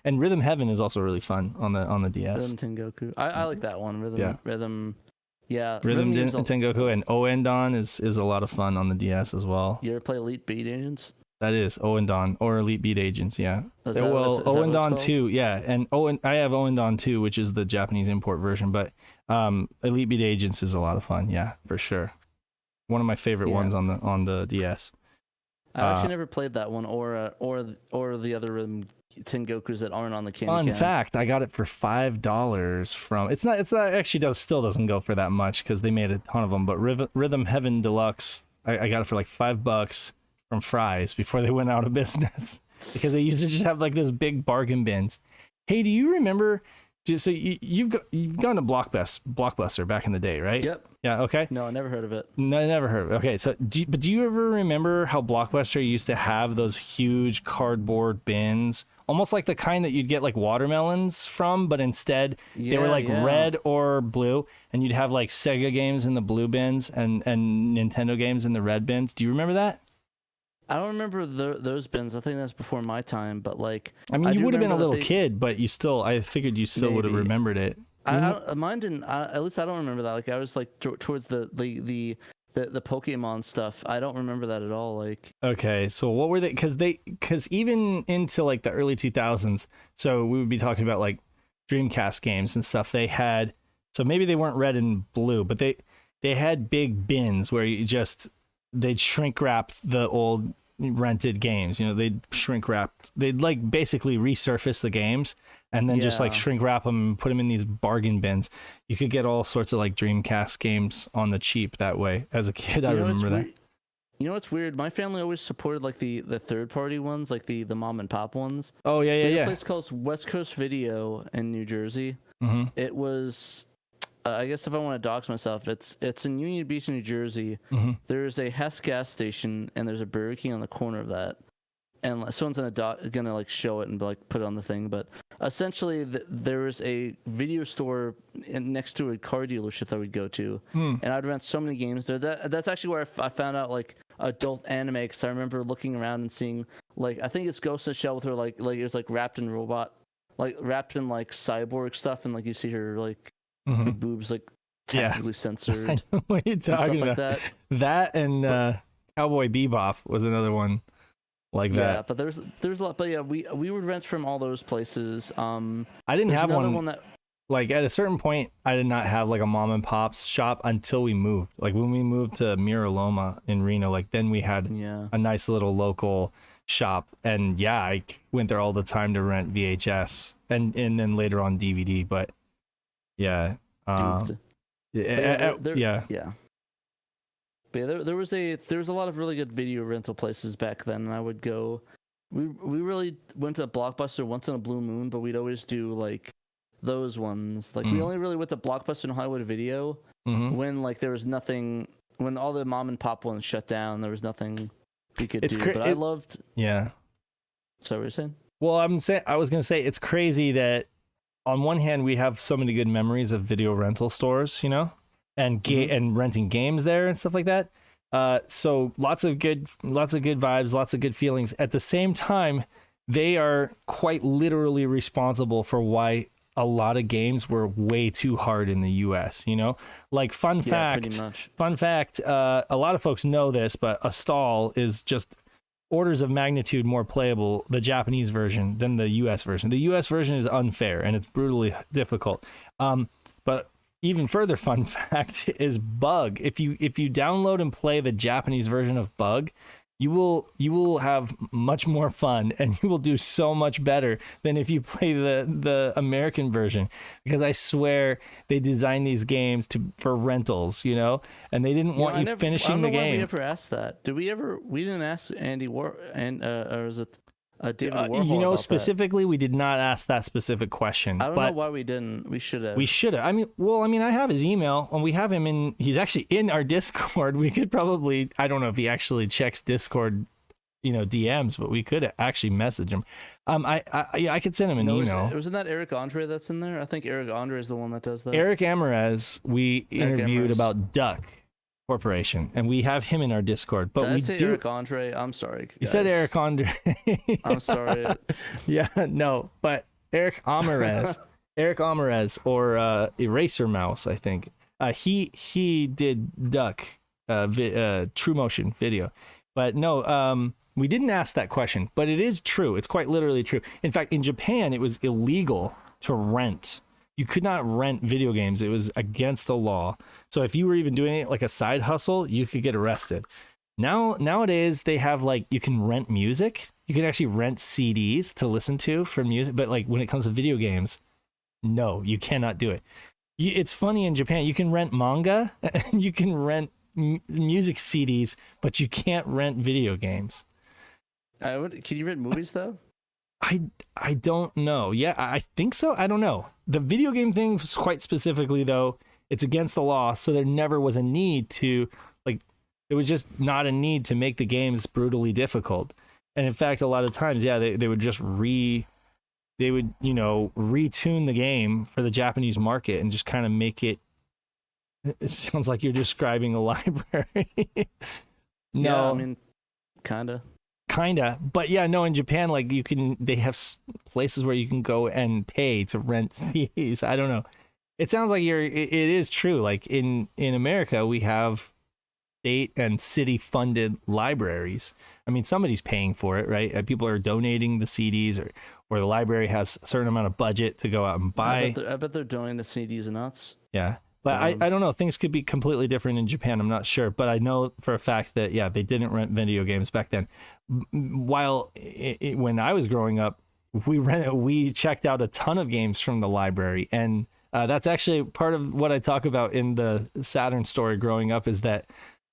And Rhythm Heaven is also really fun on the DS. Rhythm Tengoku. I like that one. Rhythm. Yeah. Rhythm Tengoku and Oendon is a lot of fun on the DS as well. You ever play Elite Beat Agents? That is Oendon or Elite Beat Agents, yeah. Oendon 2, yeah, and I have Oendon 2, which is the Japanese import version, but Elite Beat Agents is a lot of fun, yeah, for sure. One of my favorite ones on the DS. I actually never played that one, or the other Tengokus that aren't on the candy Fun can. fact, I got it for $5 from. It's not actually still doesn't go for that much because they made a ton of them. But Rhythm Heaven Deluxe, I got it for like $5 from Fry's before they went out of business because they used to just have like this big bargain bins. Hey, do you remember? So you've gone to Blockbuster back in the day, right? Yep. Yeah. Okay. No, I never heard of it. No, I never heard of it. Okay. So do you ever remember how Blockbuster used to have those huge cardboard bins, almost like the kind that you'd get like watermelons from, but instead they were like red or blue, and you'd have like Sega games in the blue bins and Nintendo games in the red bins. Do you remember that? I don't remember those bins. I think that's before my time, but like... I mean, you would have been a little kid, but I figured you still would have remembered it. Mine didn't, at least I don't remember that. Like, I was like towards the Pokemon stuff. I don't remember that at all. Like, okay, so what were they? Because even into like the early 2000s, so we would be talking about like Dreamcast games and stuff. They had, so maybe they weren't red and blue, but they had big bins where they'd shrink wrap the old rented games. They'd shrink wrap. They'd like basically resurface the games and then just like shrink wrap them and put them in these bargain bins. You could get all sorts of like Dreamcast games on the cheap that way. As a kid, I remember that. You know what's weird? My family always supported like the third party ones, like the mom and pop ones. Oh yeah. A place called West Coast Video in New Jersey. Mm-hmm. It was. I guess if I want to dox myself, it's in Union Beach, New Jersey. Mm-hmm. There's a Hess gas station, and there's a Burger King on the corner of that. And someone's gonna like show it and like put it on the thing. But essentially, there was a video store next to a car dealership that we'd go to, and I'd rent so many games there. That's actually where I found out like adult anime, because I remember looking around and seeing like, I think it's Ghost in the Shell with her like it was like wrapped in robot, like wrapped in like cyborg stuff, and like you see her like. Her boobs like technically censored. I know what you're talking about. Like that and Cowboy Bebop was another one like that. Yeah, but there's a lot. But yeah, we would rent from all those places. I didn't have one that, like at a certain point I did not have like a mom and pop's shop until we moved. Like when we moved to Mira Loma in Reno, like then we had a nice little local shop, and I went there all the time to rent VHS and then later on DVD. But yeah. But yeah. But yeah, there was a lot of really good video rental places back then, and I would go. We really went to Blockbuster once in a blue moon, but we'd always do like those ones. Like we only really went to Blockbuster and Hollywood Video when like there was nothing, when all the mom and pop ones shut down. There was nothing we could do. But I loved. Yeah. So what were you saying? Well, I was gonna say it's crazy that. On one hand, we have so many good memories of video rental stores, and and renting games there and stuff like that. So lots of good vibes, lots of good feelings. At the same time, they are quite literally responsible for why a lot of games were way too hard in the U.S. Like fun fact, a lot of folks know this, but a stall is just orders of magnitude more playable, the Japanese version, than the US version. The US version is unfair and it's brutally difficult. But even further fun fact is Bug. If you download and play the Japanese version of Bug, you will have much more fun, and you will do so much better than if you play the American version, because I swear they designed these games for rentals, and they didn't want you finishing the game. I don't know why we ever asked that. Did we ever? We didn't ask Andy or is it David Warhol about specifically, that? we did not ask that specific question. I don't know why we didn't. We should have. We should have. I mean, I have his email, and we have him he's actually in our Discord. We could probably, I don't know if he actually checks Discord, DMs, but we could actually message him. I could send him an email. Wasn't that Eric Andre that's in there? I think Eric Andre is the one that does that. Eric Amarez, we interviewed about Duck Corporation, and we have him in our Discord. But Did I say Eric Andre? I'm sorry, guys. You said Eric Andre. I'm sorry. Yeah, no, but Eric Amarez, or Eraser Mouse, I think. He did Duck, True Motion video, but no, we didn't ask that question. But it is true. It's quite literally true. In fact, in Japan, it was illegal to rent. You could not rent video games. It was against the law. So if you were even doing it like a side hustle, you could get arrested. Nowadays they have like you can rent music. You can actually rent CDs to listen to for music, but like when it comes to video games, no, you cannot do it. It's funny in Japan, you can rent manga and you can rent music CDs, but you can't rent video games. Can you rent movies though? I don't know. Yeah, I think so. I don't know. The video game thing quite specifically though, it's against the law, so there never was a need to like. It was just not a need to make the games brutally difficult. And in fact, a lot of times, yeah, they would just retune the game for the Japanese market and just kind of make it. It sounds like you're describing a library. No, yeah, I mean, kinda. But yeah, no, in Japan, like they have places where you can go and pay to rent CDs. I don't know. It sounds like it is true. Like in America, we have state and city funded libraries. I mean, somebody's paying for it, right? People are donating the CDs, or the library has a certain amount of budget to go out and buy. I bet they're donating the CDs and nuts. Yeah. But I don't know. Things could be completely different in Japan. I'm not sure. But I know for a fact that, yeah, they didn't rent video games back then. While when I was growing up, we checked out a ton of games from the library. And that's actually part of what I talk about in the Saturn story growing up, is that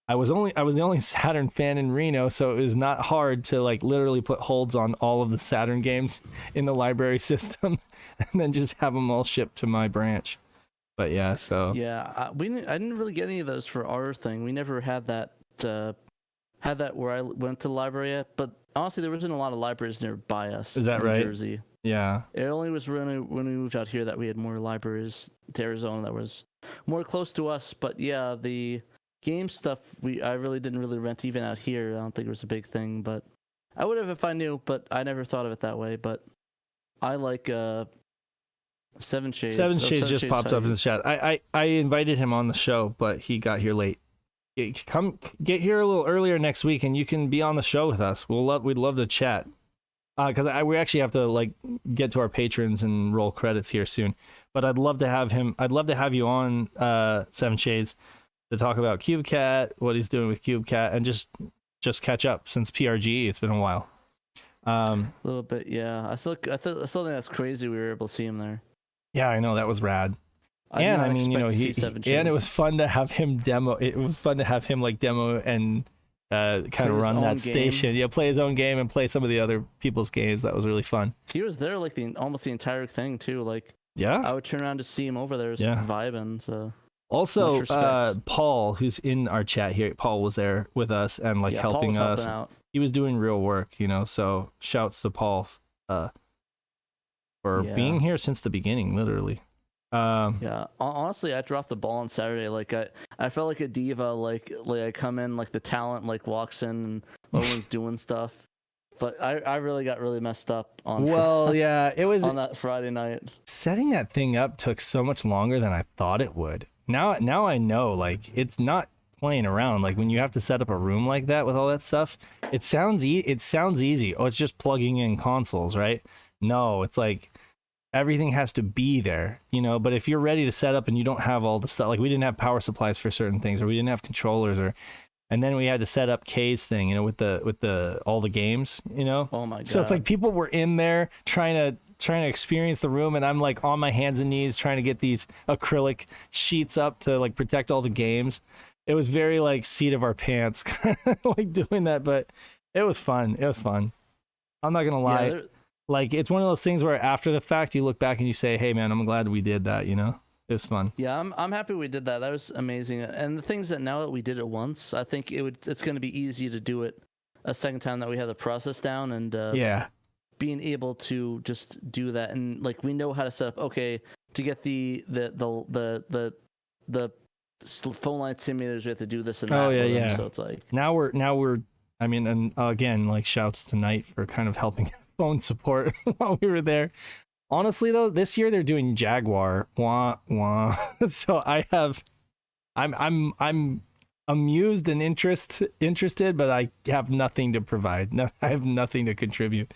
I was the only Saturn fan in Reno, so it was not hard to like literally put holds on all of the Saturn games in the library system and then just have them all shipped to my branch. But yeah, so yeah, I didn't really get any of those for our thing. We never had that where I went to the library yet. But honestly, there wasn't a lot of libraries nearby us. Is that in right? Jersey. Yeah. It only was when we moved out here that we had more libraries to Arizona that was more close to us. But yeah, the game stuff I really didn't rent even out here. I don't think it was a big thing, but I would have if I knew. But I never thought of it that way. But I like Seven Shades. Seven Shades just popped up in the chat. I invited him on the show, but he got here late. Come get here a little earlier next week, and you can be on the show with us. We'd love to chat. Because we actually have to like get to our patrons and roll credits here soon. But I'd love to have him. I'd love to have you on Seven Shades to talk about CubeCat, what he's doing with CubeCat, and just catch up since PRG. It's been a while. A little bit, yeah. I still think that's crazy. We were able to see him there. Yeah, I know, that was rad. And I mean, it was fun to have him demo. It was fun to have him like demo and kind of run that station. Yeah, play his own game and play some of the other people's games. That was really fun. He was there like almost the entire thing too. Like, yeah, I would turn around to see him over there, vibing. So also, Paul, who's in our chat here, Paul was there with us and like helping us. Out. He was doing real work, So shouts to Paul for being here since the beginning, literally. Yeah, honestly, I dropped the ball on Saturday. Like I felt like a diva. Like I come in, like the talent like walks in and everyone's doing stuff. But I really got really messed up on. Well, yeah, it was on that Friday night. Setting that thing up took so much longer than I thought it would. Now I know, like, it's not playing around. Like when you have to set up a room like that with all that stuff, it sounds easy. Oh, it's just plugging in consoles, right? No, it's like everything has to be there, but if you're ready to set up and you don't have all the stuff, like we didn't have power supplies for certain things, or we didn't have controllers, and then we had to set up Kay's thing, with the all the games, Oh my god. So it's like people were in there trying to experience the room, and I'm like on my hands and knees trying to get these acrylic sheets up to like protect all the games. It was very like seat of our pants kind of like doing that, but it was fun. I'm not gonna lie. Yeah, like, it's one of those things where after the fact, you look back and you say, hey, man, I'm glad we did that, It was fun. Yeah, I'm happy we did that. That was amazing. And the things that now that we did it once, I think it's going to be easy to do it a second time that we have the process down and being able to just do that. And, like, we know how to set up, okay, to get the phone line simulators, we have to do this and that. Oh, yeah. So it's like... Now we're, I mean, and again, like, shouts to Knight for kind of helping phone support while we were there. Honestly though, this year they're doing Jaguar. Wah wah. So I'm amused and interested, but I have nothing to provide. No, I have nothing to contribute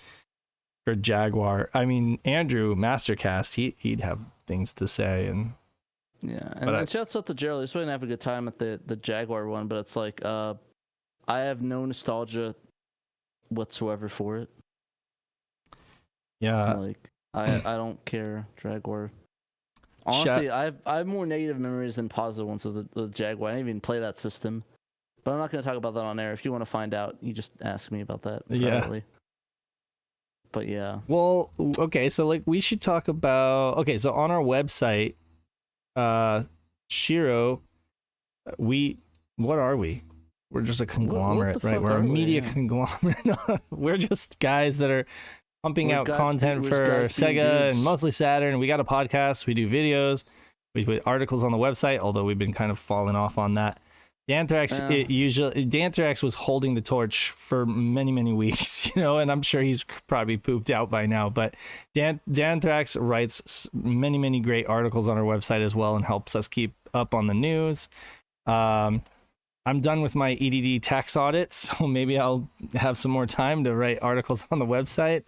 for Jaguar. I mean, Andrew Mastercast, he'd have things to say, and yeah. And shouts out to Gerald. He's going to have a good time at the Jaguar one, but it's like I have no nostalgia whatsoever for it. Yeah. Like I don't care Jaguar. Honestly, I have more negative memories than positive ones of the Jaguar. I didn't even play that system. But I'm not going to talk about that on air. If you want to find out, you just ask me about that privately. But yeah. Well, okay, so like we should talk about so on our website, SHIRO, what are we? We're just a conglomerate, right? We're a media conglomerate. We're just guys that are pumping out content for Sega and mostly Saturn. We got a podcast, we do videos, we put articles on the website, although we've been kind of falling off on that. Danthrax was holding the torch for many weeks, and I'm sure he's probably pooped out by now, but Danthrax writes many great articles on our website as well and helps us keep up on the news. I'm done with my EDD tax audit, so maybe I'll have some more time to write articles on the website.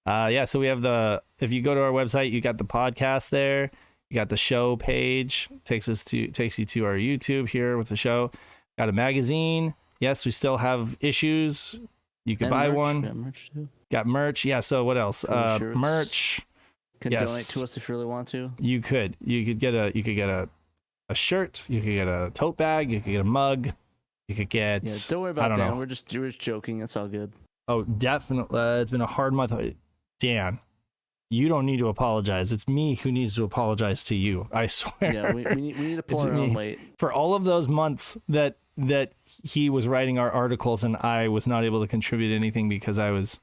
So we have if you go to our website, you got the podcast there. You got the show page, takes you to our YouTube here with the show. Got a magazine. Yes, we still have issues. You could buy one. Got merch too. Got merch. Yeah. So what else? Merch. Can donate to us if you really want to. You could get a shirt. You could get a tote bag. You could get a mug. You could get. Yeah, don't worry about Dan. We're just joking. It's all good. Oh, definitely. It's been a hard month. Dan, you don't need to apologize. It's me who needs to apologize to you. I swear. Yeah, we need to pull our own weight. For all of those months that he was writing our articles and I was not able to contribute anything because it was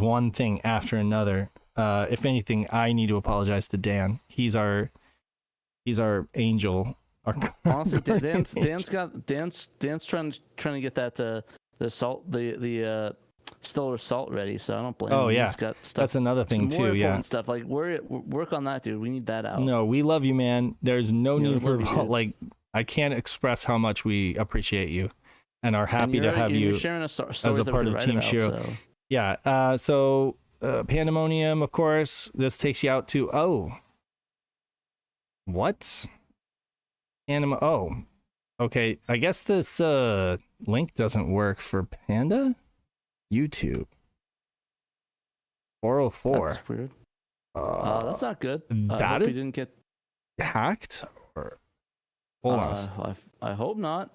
one thing after another. If anything, I need to apologize to Dan. He's our angel. Honestly, Dan's trying to get that the salt the Stellar Salt ready, so I don't blame him. Oh yeah, He's got stuff. That's another thing too. Yeah, stuff like work on that, dude. We need that out. No, we love you, man. There's no need for I can't express how much we appreciate you, and are happy to have you as a part of Team SHIRO. So. Yeah. So Pandemonium, of course. This takes you out to what? Okay. I guess this link doesn't work for Panda. YouTube 404. That's weird. That's not good. That is didn't get hacked. Or hold on. I hope not.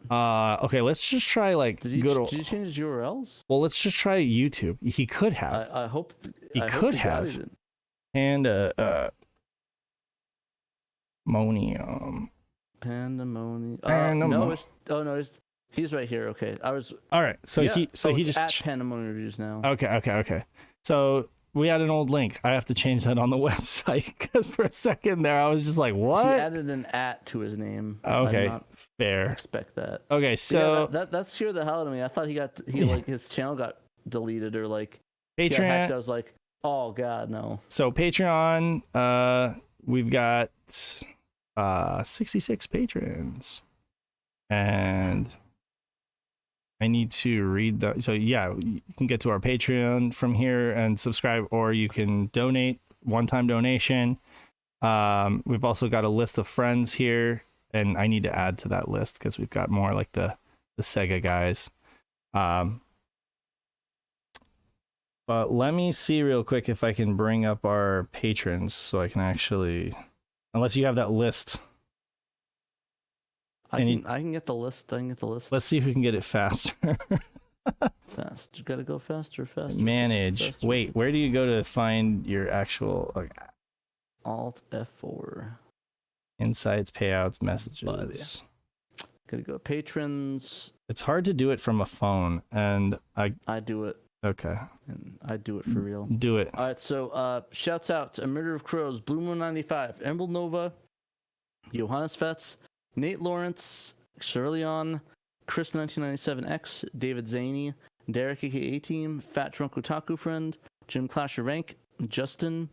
Okay. Let's just try did you change his URLs? Well, let's just try YouTube. He could have. I hope he could have. And Pandemonium. No, he's right here. Okay, all right. So he just at Pandemonium Reviews now. Okay. So we had an old link. I have to change that on the website because for a second there I was just like, what? He added an @ to his name. Okay, fair. Expect that. Okay, so that scared the hell out of me. I thought his channel got deleted or like Patreon. Hacked. I was like, oh god, no. So Patreon, we've got 66 patrons, and I need to read that. So yeah, you can get to our Patreon from here and subscribe, or you can donate, one-time donation. We've also got a list of friends here, and I need to add to that list because we've got more like the Sega guys. But let me see real quick if I can bring up our patrons so I can actually, unless you have that list. I can get the list. Let's see if we can get it faster. Fast. You gotta go faster. Manage. Faster. Wait, where do you go to find your actual Alt F4? Insights, payouts, messages. Gotta go patrons. It's hard to do it from a phone, and I do it. Okay. And I do it for real. Do it. All right. So shouts out to A Murder of Crows, Blue Moon 95, Emerald Nova, Johannes Fetz, Nate Lawrence, Shirleyon, Chris 1997X, David Zaney, Derek aka Team, Fat Drunk Otaku Friend, Jim Clasher Rank, Justin,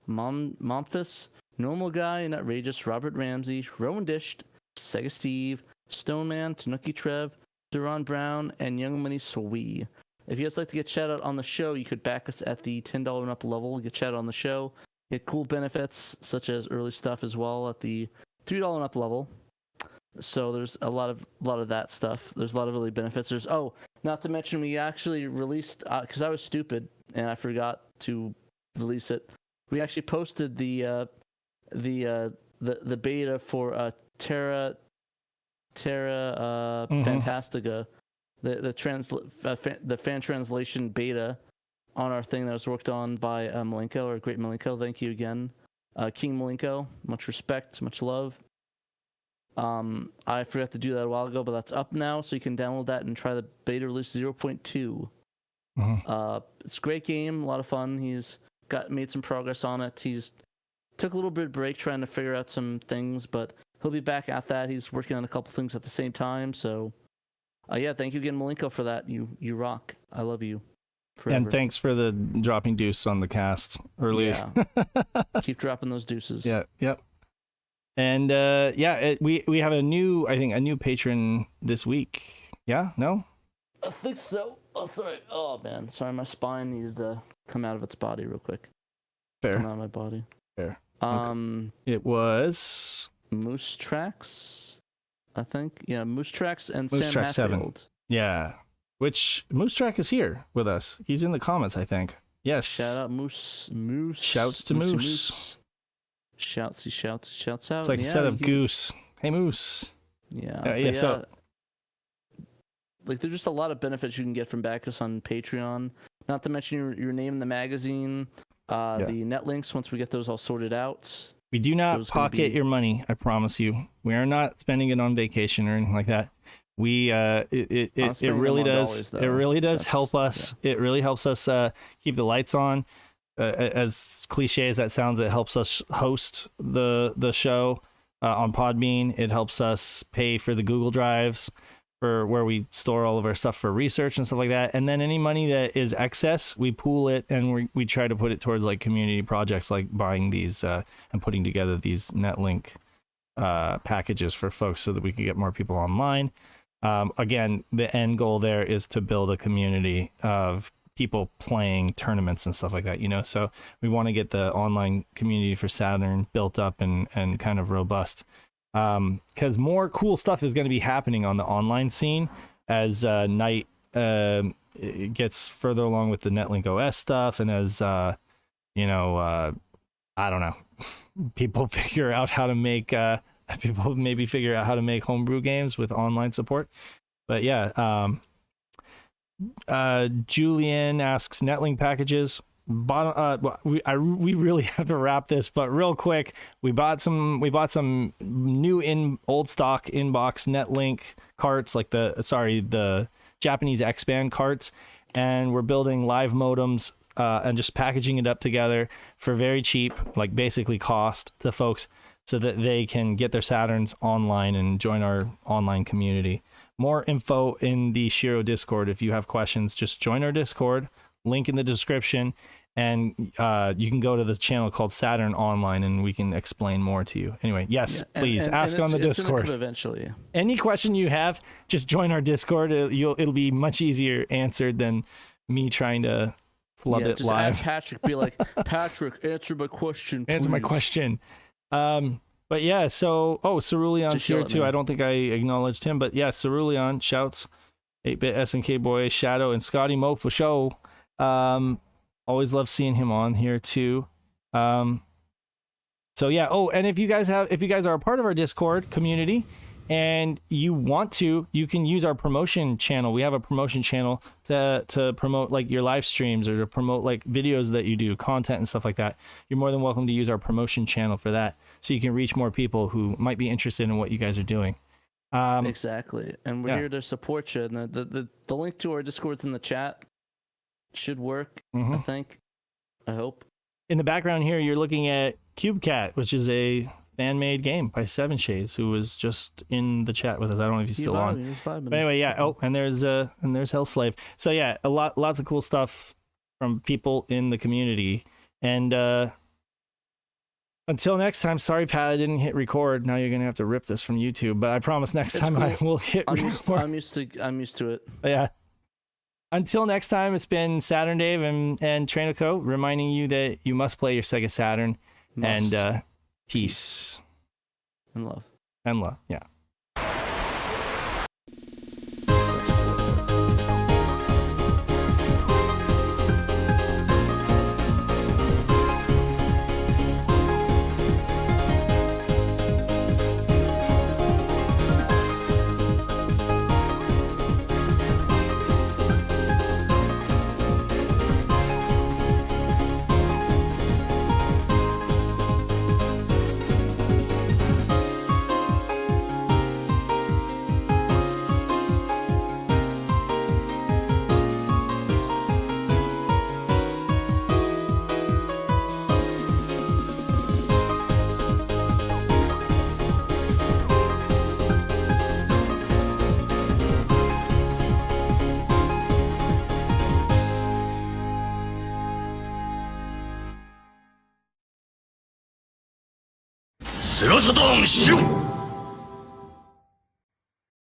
Momphis, Normal Guy and Outrageous, Robert Ramsey, Rowan Dished, Sega Steve, Stoneman, Tanuki Trev, Duran Brown, and Young Money Sawee. If you guys like to get shout out on the show, you could back us at the $10 and up level, get shout out on the show, get cool benefits such as early stuff as well at the $3 and up level. So there's a lot of that stuff. There's a lot of really benefits. There's not to mention we actually released because I was stupid and I forgot to release it. We actually posted the beta for Terra Fantastica, the fan translation beta on our thing that was worked on by Malenko, or Great Malenko. Thank you again, King Malenko. Much respect, much love. I forgot to do that a while ago, but that's up now, so you can download that and try the beta release 0.2. It's a great game, a lot of fun. He's made some progress on it. He's took a little bit of break trying to figure out some things, but he'll be back at that. He's working on a couple things at the same time. So, thank you again, Malenko, for that. You rock. I love you. Forever. And thanks for the dropping deuce on the cast earlier. Yeah. Keep dropping those deuces. Yeah. Yep. And we have a new patron this week. Yeah? No? I think so. Oh, sorry. Oh man, sorry. My spine needed to come out of its body real quick. Fair. Come out of my body. Fair. Okay. It was Moose Tracks, I think. Yeah, Moose Tracks and Moose Sam Track 7. Hatfield. Yeah. Which Moose Track is here with us. He's in the comments, I think. Yes. Shout out Moose. Shouts to Moose. Shouts out. It's like a set of Goose. Hey, Moose. Yeah. So like, there's just a lot of benefits you can get from backing us on Patreon. Not to mention your name in the magazine, the net links once we get those all sorted out. We do not pocket your money, I promise you. We are not spending it on vacation or anything like that. We it really does help us. Yeah. It really helps us keep the lights on. As cliche as that sounds, it helps us host the show on Podbean. It helps us pay for the Google Drives for where we store all of our stuff for research and stuff like that. And then any money that is excess, we pool it and we try to put it towards like community projects, like buying these and putting together these Netlink packages for folks so that we can get more people online. Again, the end goal there is to build a community of people playing tournaments and stuff like that, so we want to get the online community for Saturn built up and kind of robust, because more cool stuff is going to be happening on the online scene as Night gets further along with the Netlink OS stuff, and as I don't know, people figure out how to make people maybe figure out how to make homebrew games with online support. But Julian asks Netlink packages. We really have to wrap this, but real quick, we bought some new old stock inbox Netlink carts, like the Japanese X-band carts, and we're building live modems and just packaging it up together for very cheap, like basically cost to folks, so that they can get their Saturns online and join our online community. More info in the SHIRO Discord. If you have questions, just join our Discord, link in the description, and you can go to the channel called Saturn Online and we can explain more to you. Anyway, yes, please ask on the Discord. Eventually. Any question you have, just join our Discord. It'll be much easier answered than me trying to flood it just live. Add Patrick, be like, Patrick, answer my question, please. Answer my question. But yeah, so Ceruleon's here too. I don't think I acknowledged him, but yeah, Ceruleon shouts, 8-bit SNK boy, Shadow, and Scotty Mo for show. Always love seeing him on here too. So yeah. Oh, and if you guys are a part of our Discord community and you want to, you can use our promotion channel. We have a promotion channel to promote like your live streams or to promote like videos that you do, content and stuff like that. You're more than welcome to use our promotion channel for that, so you can reach more people who might be interested in what you guys are doing. Exactly, and we're here to support you. And the link to our Discord's in the chat. Should work, I think. I hope. In the background here, you're looking at Cube Cat, which is a fan-made game by Seven Shades, who was just in the chat with us. I don't know if he's still on. But anyway, yeah. Oh, and there's Hellslave. So yeah, lots of cool stuff from people in the community. And until next time, sorry, Pat, I didn't hit record. Now you're gonna have to rip this from YouTube. But I promise next time I will hit record. I'm used to it. Yeah. Until next time, it's been SaturnDave and TraynoCo reminding you that you must play your Sega Saturn. And peace. And love. Yeah. セガサターンシロ